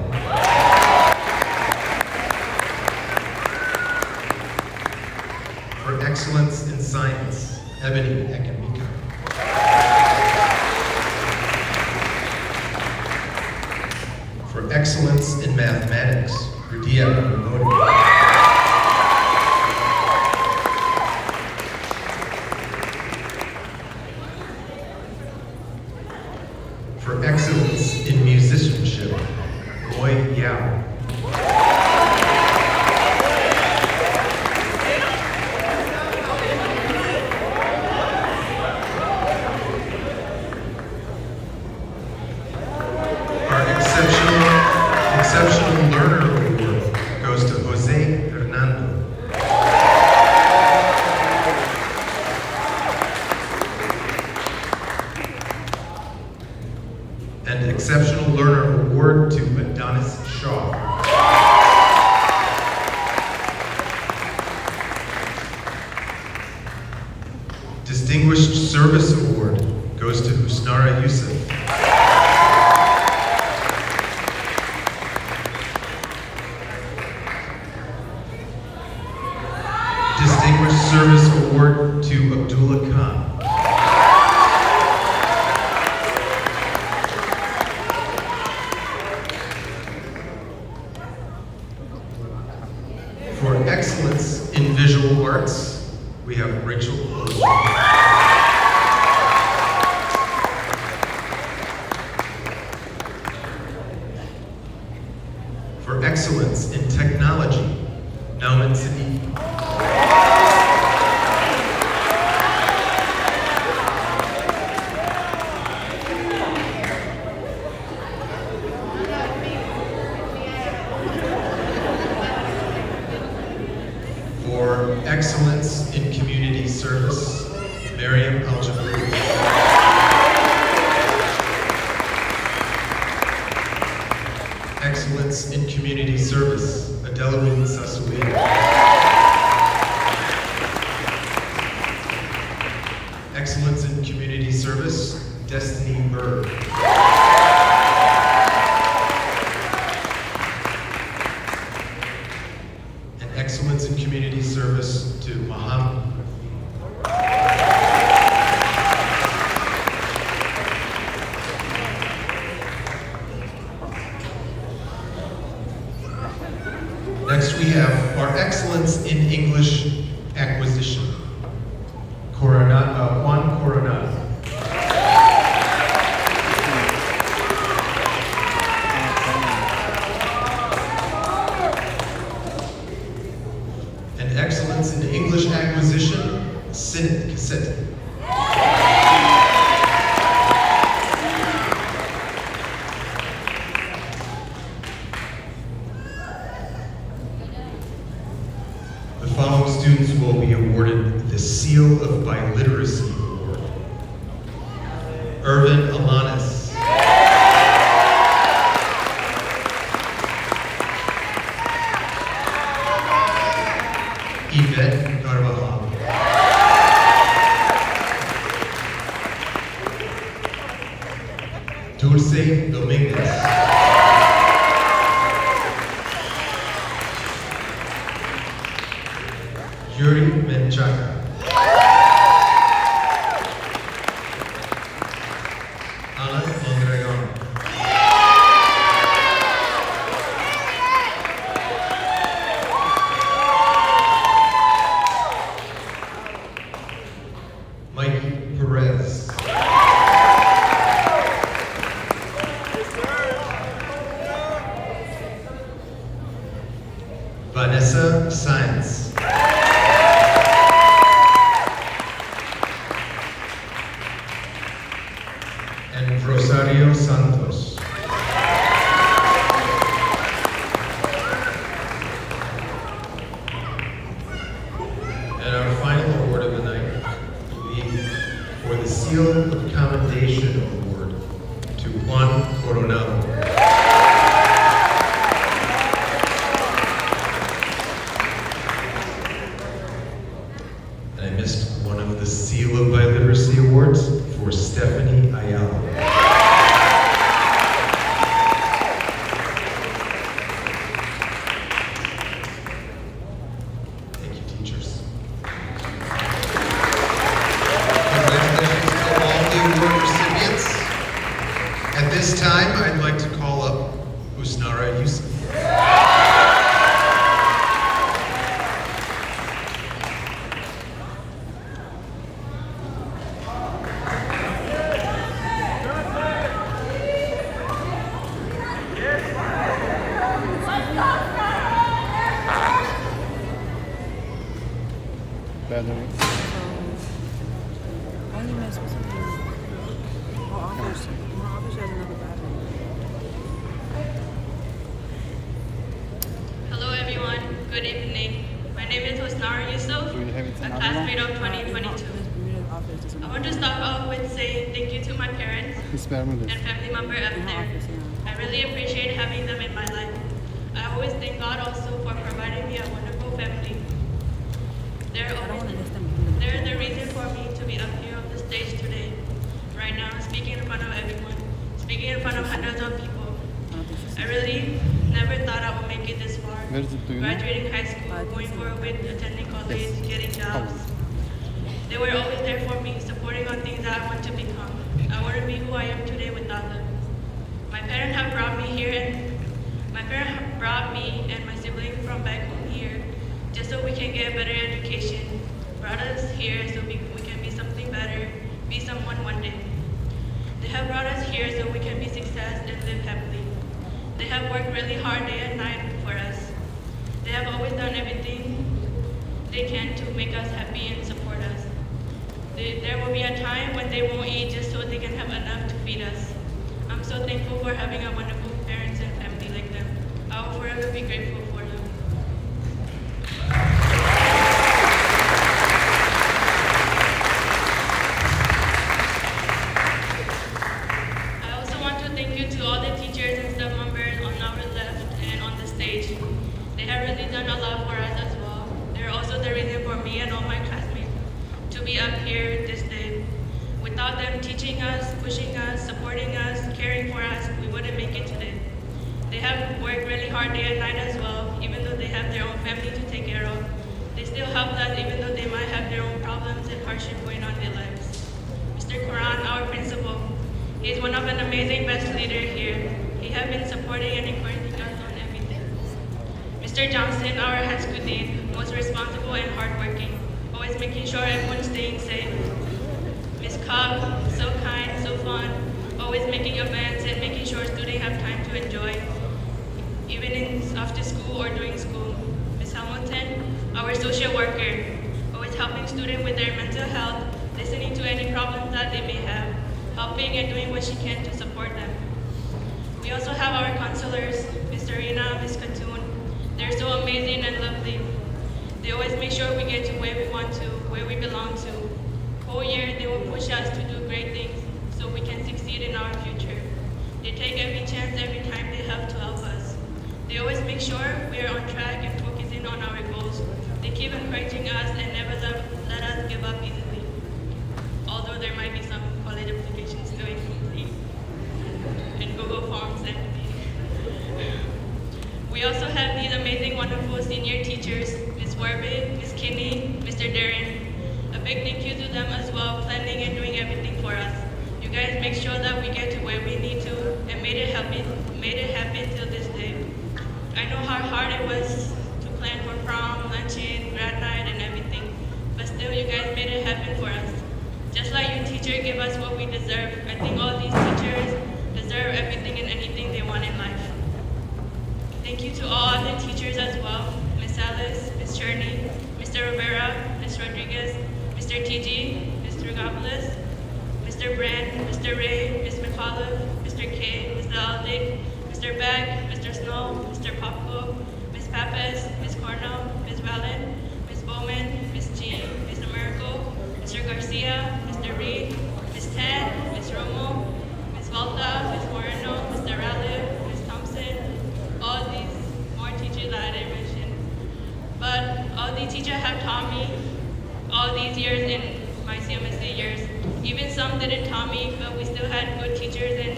For Excellence in Science, Ebony Ekemika. For Excellence in Mathematics, Rudia Modi. For Excellence in Musicianship, Roy Yao. Our Exceptional Learner Award goes to Jose Hernando. And Exceptional Learner Award to Adonis Shaw. Distinguished Service Award goes to Husnara Yusuf. Distinguished Service Award to Abdullah Khan. For Excellence in Visual Arts, we have Rachel Wilson. For Excellence in Technology, Nauman Siddiqui. For Excellence in Community Service, Miriam Al-Jabri. Excellence in Community Service, Adelabin Sasuia. Excellence in Community Service, Destiny Berg. And Excellence in Community Service to Muhammad. Next we have our Excellence in English Acquisition, Juan Coronado. And Excellence in English Acquisition, Sinit Cassette. The following students will be awarded the Seal of Biliteracy Award. Irvin Alanis. Yvette Carvajal. Dulce Dominguez. Yuri Menchaca. Alan Mondragon. Mikey Perez. Vanessa Sainz. And Rosario Santos. And our final award of the night will be for the Seal of Commendation Award to Juan Coronado. And I missed one of the Seal of Biliteracy Awards for Stephanie Ayala. Thank you, teachers. Congratulations to all the award recipients. At this time, I'd like to call up Husnara Yusuf. Battery. Only mess with something. My office has another battery. Hello everyone, good evening. My name is Husnara Yusuf, Do you have it a another classmate one? of 2022. I want to start off with saying thank you to my parents Experiment. and family member up there. I really appreciate having them in my life. I always thank God also for providing me a wonderful family. They're the reason for me to be up here on the stage today, right now, speaking in front of everyone, speaking in front of hundreds of people. I really never thought I would make it this far. Where is it, do you know? Graduating high school, going forward, attending college, getting jobs. They were always there for me, supporting on things that I want to become. I want to be who I am today without them. My parents have brought me here, and my parents have brought me and my siblings from back home here, just so we can get a better education. Brought us here so we can be something better, be someone one day. They have brought us here so we can be success and live happily. They have worked really hard day and night for us. They have always done everything they can to make us happy and support us. There will be a time when they won't eat just so they can have enough to feed us. I'm so thankful for having a wonderful parents and family like them. I will forever be grateful for them. I also want to thank you to all the teachers and staff members on our left and on the stage. They have really done a lot for us as well. They're also the reason for me and all my classmates to be up here this day. Without them teaching us, pushing us, supporting us, caring for us, we wouldn't make it today. They have worked really hard day and night as well, even though they have their own family to take care of. They still help us even though they might have their own problems and hardship going on in their lives. Mr. Quran, our principal, he is one of an amazing best leader here. He has been supporting and encouraging us on everything. Mr. Johnson, our high school dean, most responsible and hardworking, always making sure everyone's staying safe. Ms. Cobb, so kind, so fun, always making events and making sure students have time to enjoy, even after school or during school. Ms. Hamilton, our social worker, always helping students with their mental health, listening to any problems that they may have, helping and doing what she can to support them. We also have our counselors, Ms. Arena, Ms. Katoon. They're so amazing and lovely. They always make sure we get to where we want to, where we belong to. Whole year, they will push us to do great things so we can succeed in our future. They take every chance, every time they have to help us. They always make sure we are on track and focusing on our goals. They keep encouraging us and never let us give up easily. Although there might be some college applications still incomplete and Google Forms and we also have these amazing, wonderful senior teachers, Ms. Warby, Ms. Kinney, Mr. Darren. A big thank you to them as well, planning and doing everything for us. You guys make sure that we get to where we need to and made it happen till this day. I know how hard it was to plan for prom, luncheon, grad night, and everything, but still you guys made it happen for us. Just like you teacher give us what we deserve, I think all these teachers deserve everything and anything they want in life. Thank you to all other teachers as well, Ms. Alice, Ms. Cherney, Mr. Rivera, Ms. Rodriguez, Mr. TG, Mr. Gobbles, Mr. Brand, Mr. Ray, Ms. McAuliffe, Mr. K, Mr. Aldick, Mr. Beck, Mr. Snow, Mr. Popko, Ms. Pappas, Ms. Cornell, Ms. Valen, Ms. Bowman, Ms. G, Mr. Miracle, Mr. Garcia, Mr. Reed, Ms. Ted, Ms. Romo, Ms. Volta, Ms. Moreno, Mr. Raleigh, Ms. Thompson, all these more teachers that I didn't mention. But all these teachers have taught me all these years in my CMSA years. Even some didn't taught me, but we still had good teachers and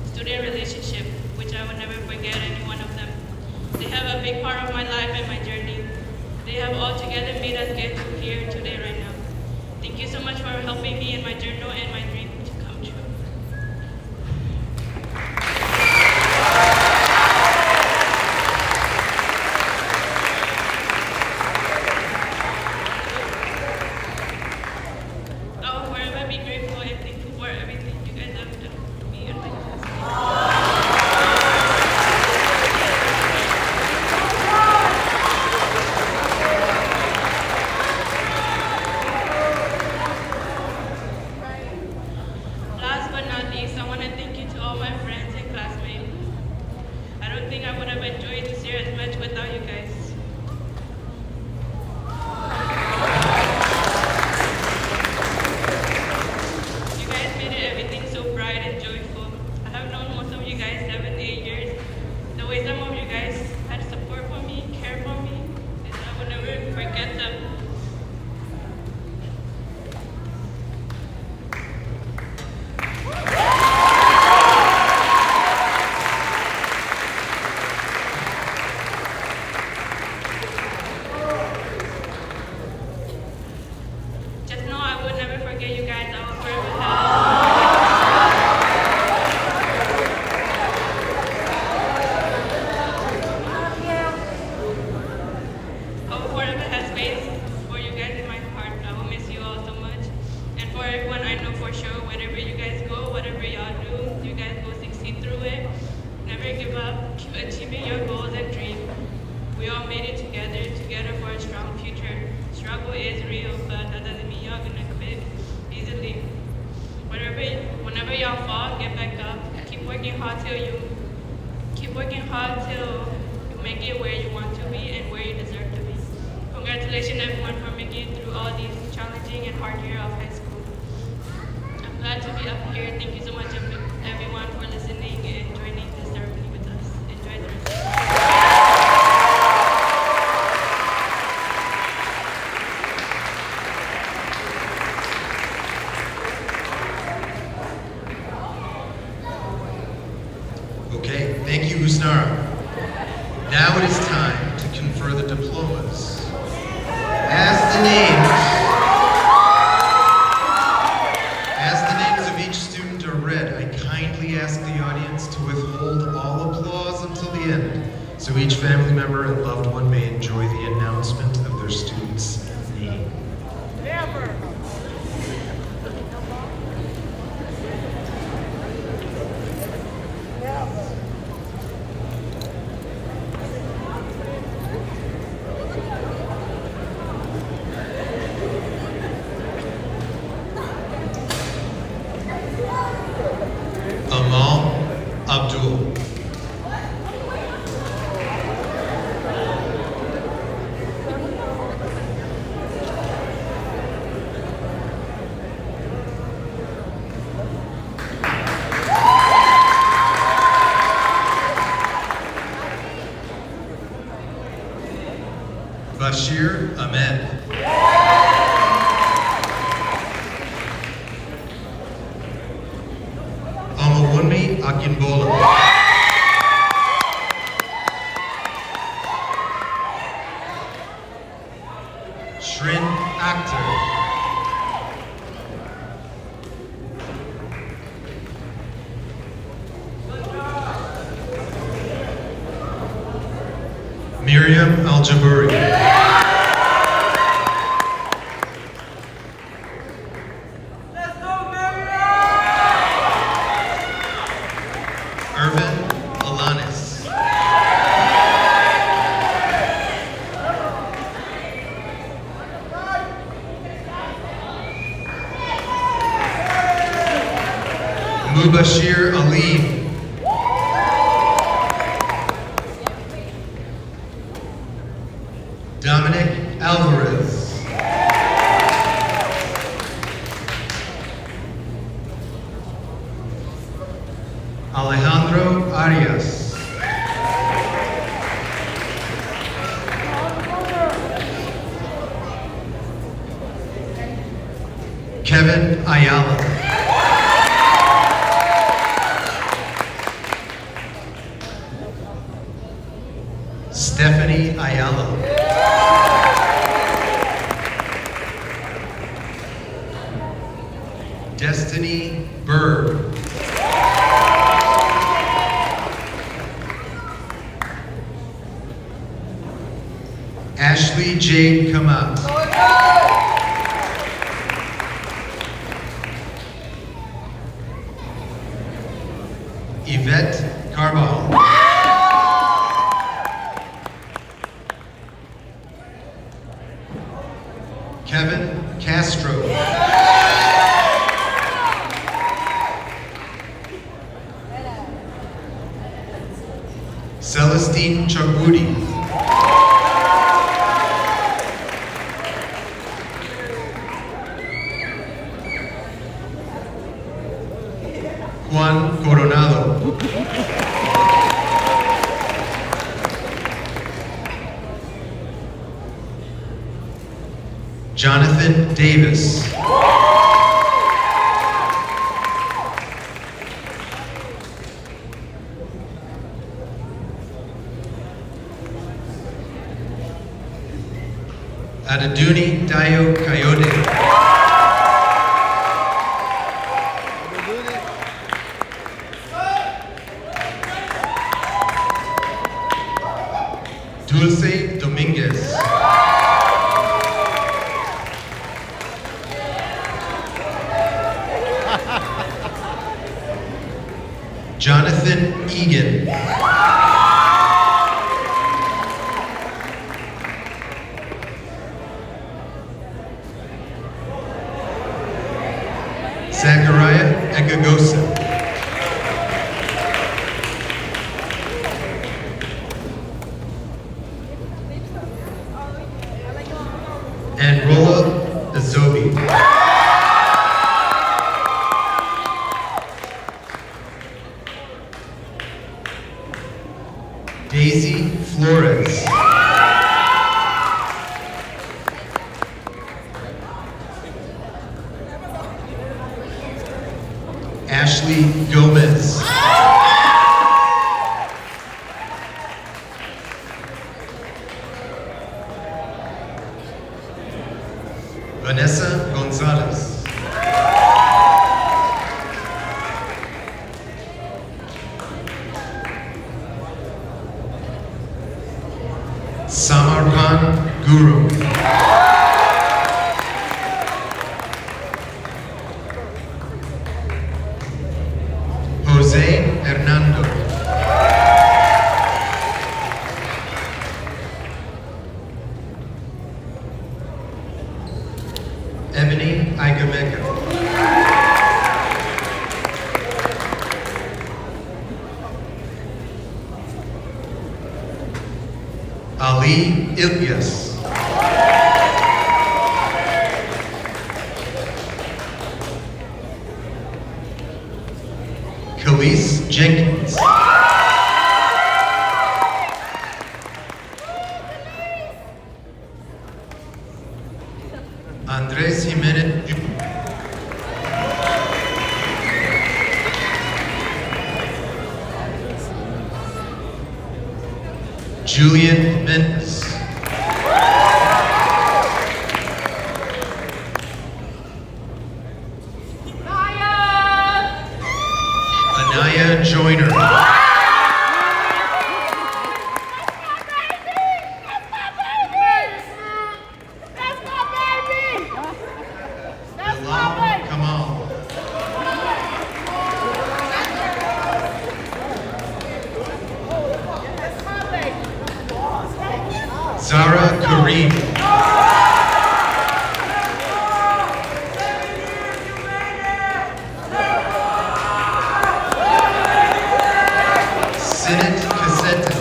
student relationship, which I will never forget any one of them. They have a big part of my life and my journey. They have all together made us get to here today right now. Thank you so much for helping me in my journal and my dream to come true. I will forever be grateful and thankful for everything you guys have done for me and my classmates. Last but not least, I want to thank you to all my friends and classmates. I don't think I would have enjoyed this year as much without you guys. You guys made it everything so bright and joyful. I have known most of you guys 7, 8 years. The way some of you guys had support for me, care for me, and I will never forget them. Just know I will never forget you guys. I will forever have space for you guys in my heart. I will miss you all so much. And for everyone, I know for sure, wherever you guys go, whatever y'all do, you guys will succeed through it. Never give up. Keep achieving your goals and dreams. We all made it together for a strong future. Struggle is real, but that doesn't mean y'all gonna quit easily. Whenever y'all fall, get back up. Keep working hard till you make it where you want to be and where you deserve to be. Congratulations everyone for making it through all these challenging and hard years of high school. I'm glad to be up here. Thank you so much everyone for listening and joining this ceremony with us. Enjoy the rest of the day. Okay, thank you, Husnara. Now it is time to confer the diplomas. As the names of each student are read, I kindly ask the audience to withhold all applause until the end, so each family member and loved one may enjoy the announcement of their student's name. Abdul. Bashir Ahmed. Amawunmi Akinbola. Shrin Akhtar. Miriam Al-Jaburi. Irvin Alanis. Mubashir Ali. Dominic Alvarez. Alejandro Arias. Kevin Ayala. Stephanie Ayala. Destiny Bird. Ashley Jade Kamat. Yvette Carbajal. Kevin Castro. Celestine Chakwoudi. Juan Coronado. Jonathan Davis. Adeduni Dayo Coyote. Dulce Dominguez. Jonathan Egan. Zachariah Egagosa. And Rolla Azobi. Daisy Flores. Ashley Gomez. Vanessa Gonzalez. Samarpan Guru. Jose Hernando. Ebony Igameka. Ali Ilyas. Khalees Jenkins. Andres Jimenez. Julian Mendes. Joyner. Bilal Kamal. Zara Kareem. Sinet Cassetta.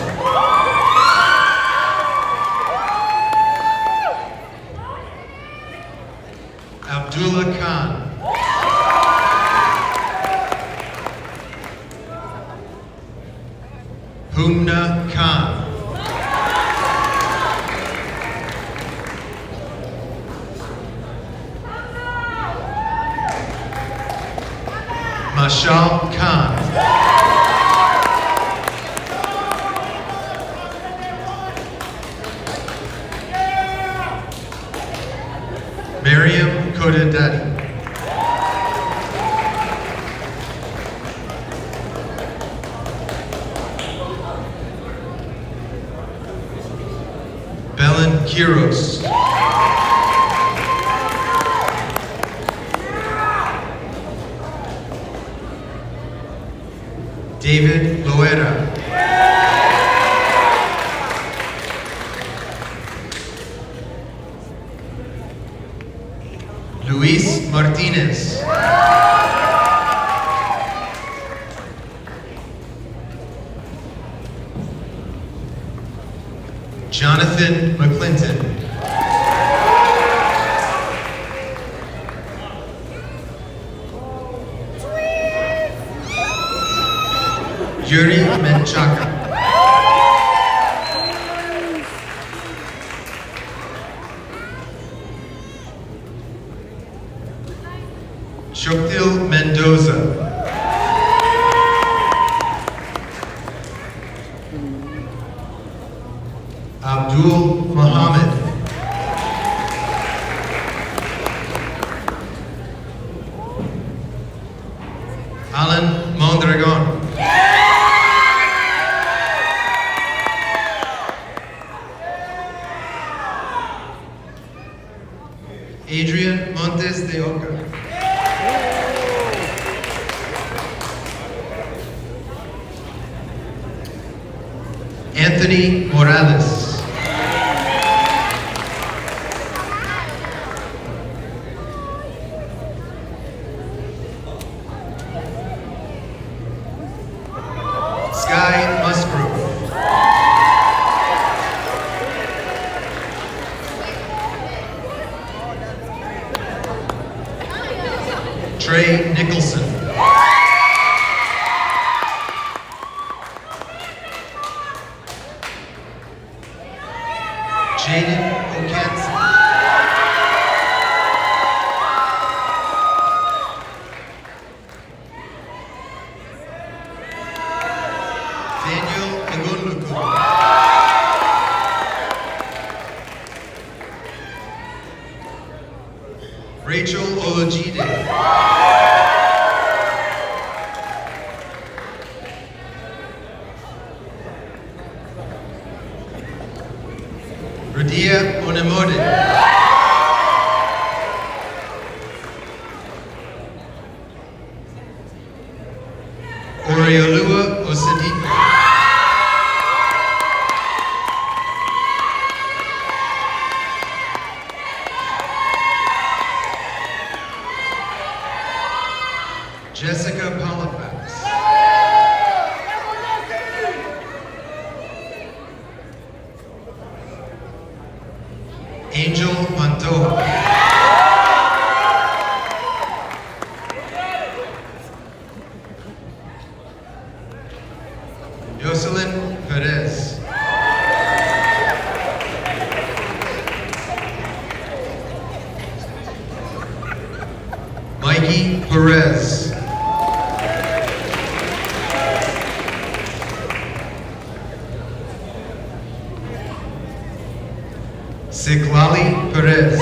Abdullah Khan. Humna Khan. Mashal Khan. Miriam Kodadadi. Belen Kiros. David Loera. Luis Martinez. Jonathan McClinton. Yuri Menchaka. Shoktil Mendoza. Abdul Muhammad. Alan Mondragon. Adrian Montes de Oca. Anthony Morales. Sky Musgrove. Trey Nicholson. Jaden Okansi. Daniel Agunluku. Rachel Olajide. Radia Onemode. Oriolua Osadipo. Jessica Palafax. Angel Mantoa. Jocelyn Perez. Mikey Perez. Siklali Perez.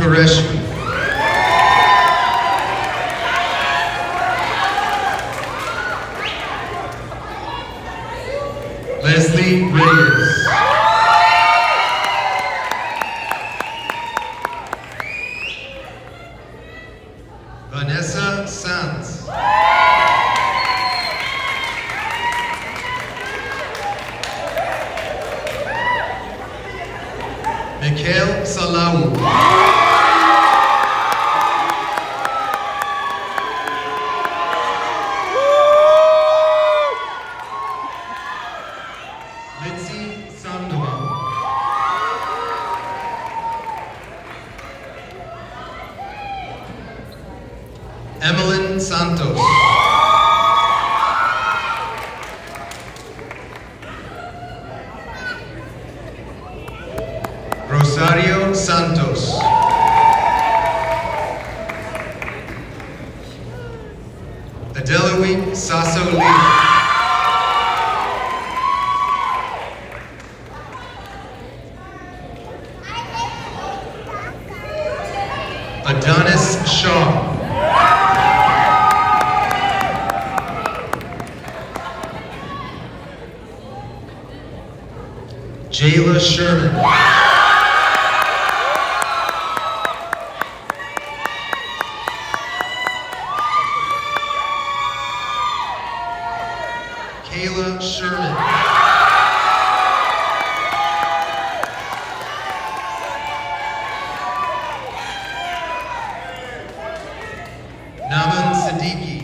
Qureshi. Leslie Reyes. Vanessa Sanz. Mikhail Salawu. Lindsay Sandoval. Evelyn Santos. Rosario Santos. Adeloui Sasso Lee. Adonis Shaw. Jayla Sherman. Kayla Sherman. Naman Siddiqui.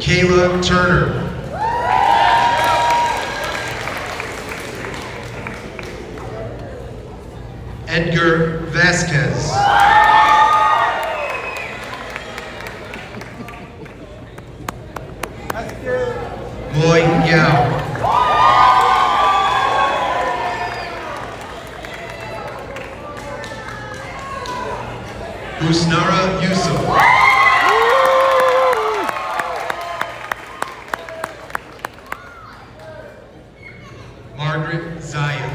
Kayla Turner. Edgar Vasquez. Moy Yao. Husnara Yusuf. Margaret Zaya.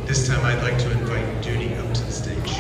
This time I'd like to invite Dooney up to the stage.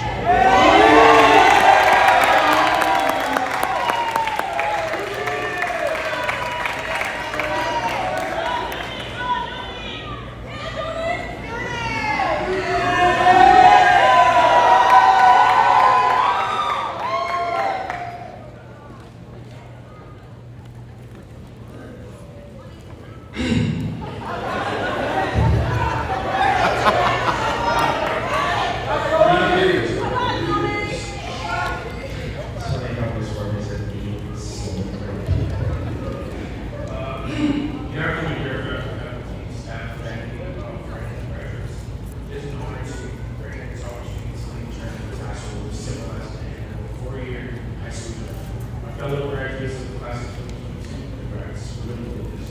Fellow graduates of the class of 2022, congrats. Really good this.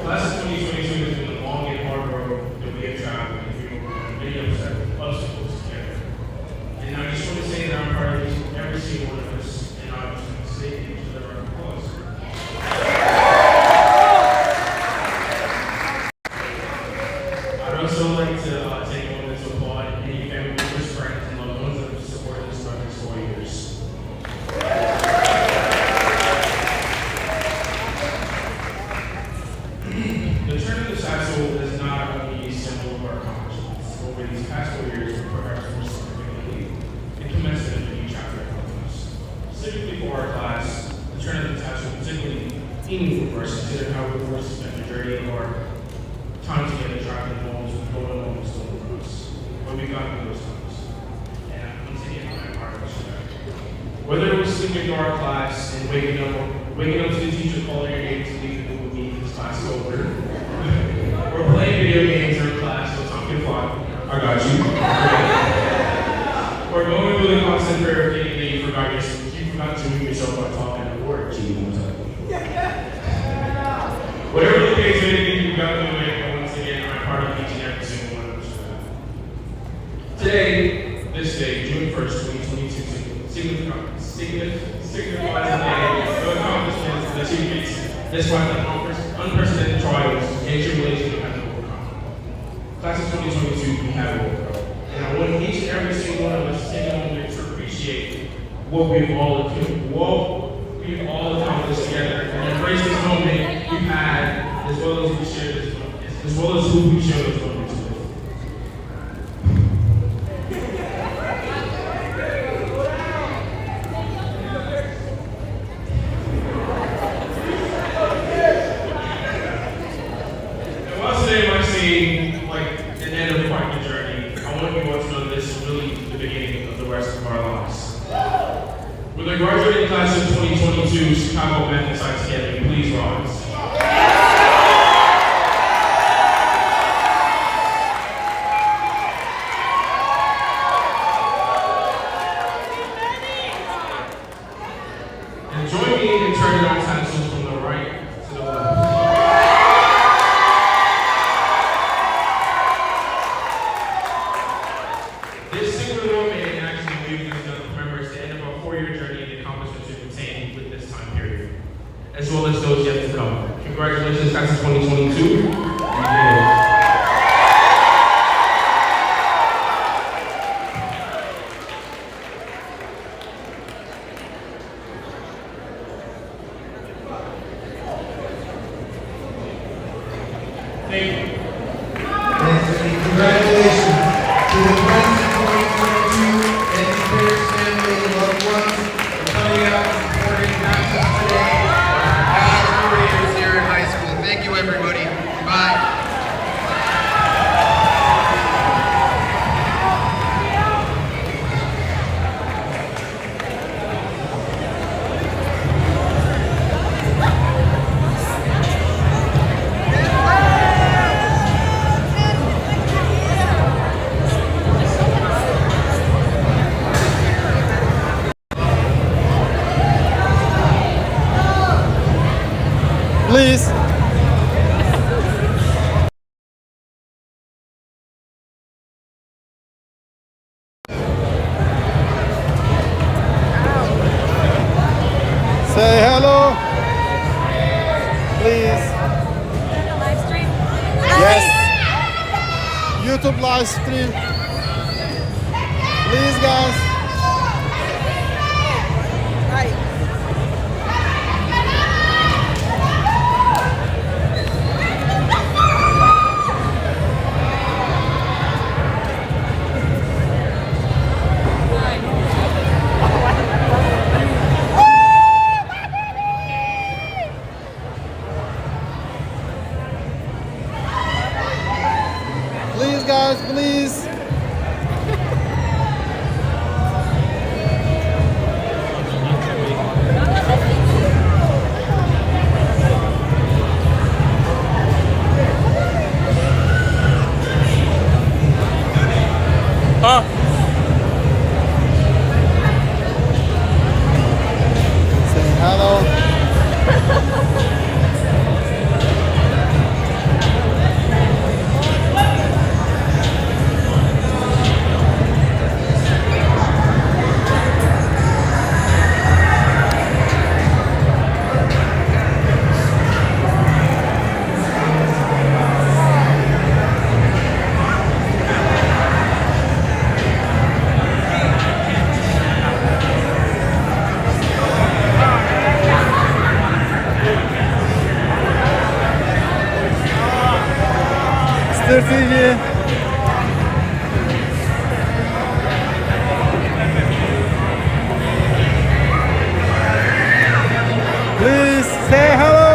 Class of 2022 has been a long and hard road that we have traveled, and many obstacles together. And I just want to say that I'm proud of every single one of us, and I just want to say thank you to our applause. I'd also like to take a moment to applaud any family members, friends, and loved ones that have supported us throughout these 4 years. The turn of the tassel is not only a symbol of our accomplishments. Over these past 4 years, we prepared more significantly and commenced a new chapter of us. Specifically for our class, the turn of the tassel was particularly meaningful for us, considering how we forced to spend the majority of our time together driving homes with no one home still for us. But we got through those times. And I'm taking my part of it. Whether it was sleeping through our class and waking up to the teacher calling your name to leave the with me because class is over, or playing video games during class so talking fun. I got you. Or going through the constant prayer thinking that you forgot to mute yourself by talking at work. Gee, one time. Whatever the case may be, you got to do it, and once again, I'm part of each and every single one of us. Today, this day, June 1st, 2022, signifies the day of accomplishments and achievements despite the unprecedented trials and tribulations we have to overcome. Class of 2022, we have overcome. And I want each and every single one of us to take a moment to appreciate what we've all accomplished together and embrace this moment we've had as well as we share this moment, as well as who we share this moment with. And while today might seem like the end of quite the journey, I want you all to know this is really the beginning of the rest of our lives. With the graduating class of 2022 Chicago Methodist Academy, please rise. And join me in turning our tassels from the right to the left. This singular moment actually leaves us to remember the end of our 4-year journey and the accomplishments we've attained with this time period, as well as those yet to come. Congratulations, class of 2022. Thank you. Congratulations to the class of 2022 and the Pierce family and loved ones for coming out and supporting not just today, but our careers here in high school. Thank you, everybody. Bye. Please. Say hello. Please. Live stream. Yes. YouTube live stream. Please, guys. Please, guys, please. Say hello. Mr. Fiji. Please say hello.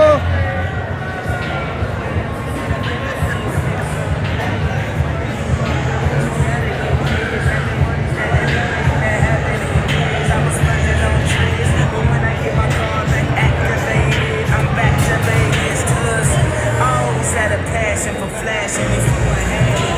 Passion for flashing before I had it.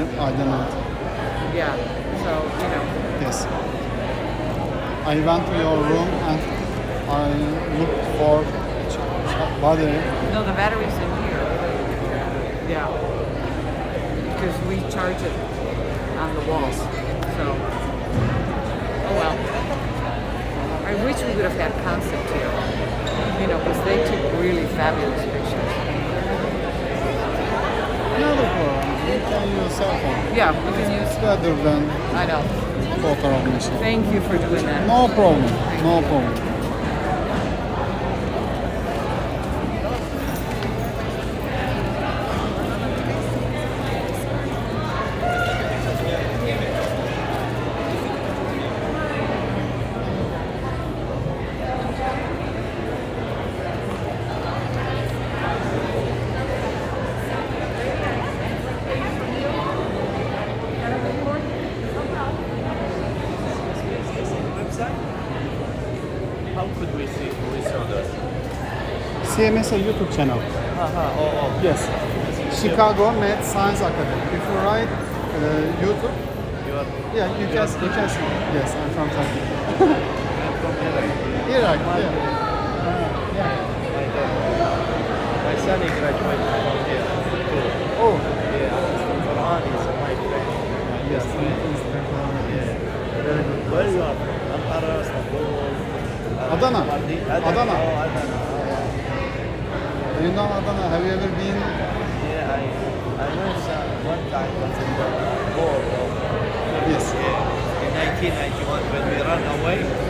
I don't know. Yeah. So, you know. Yes. I went to your room and I looked for battery. No, the battery's in here. Yeah. Because we charge it on the walls. So, oh well. I wish we would have had concept here. You know, because they took really fabulous pictures. Another problem. You can use cell phone. Yeah, we can use. It's better than I know. photograph machine. Thank you for doing that. No problem. No problem. How could we see we saw that? CMSA YouTube channel. Oh. Yes. Chicago Med Science Academy. If you write YouTube, You are yeah, you can see. Yes, I'm from Turkey. from Iraq. Iraq, yeah. My son he graduated from here too. Oh, Yeah, from Quran is my friend. yes. Yeah. Very good. Where you are from? Ankara, Istanbul. Adana. Adana. Oh, Adana. Do you know Adana? Have you ever been? Yeah, I went one time, but in the war. Yes. Yeah, in 1991 when we ran away.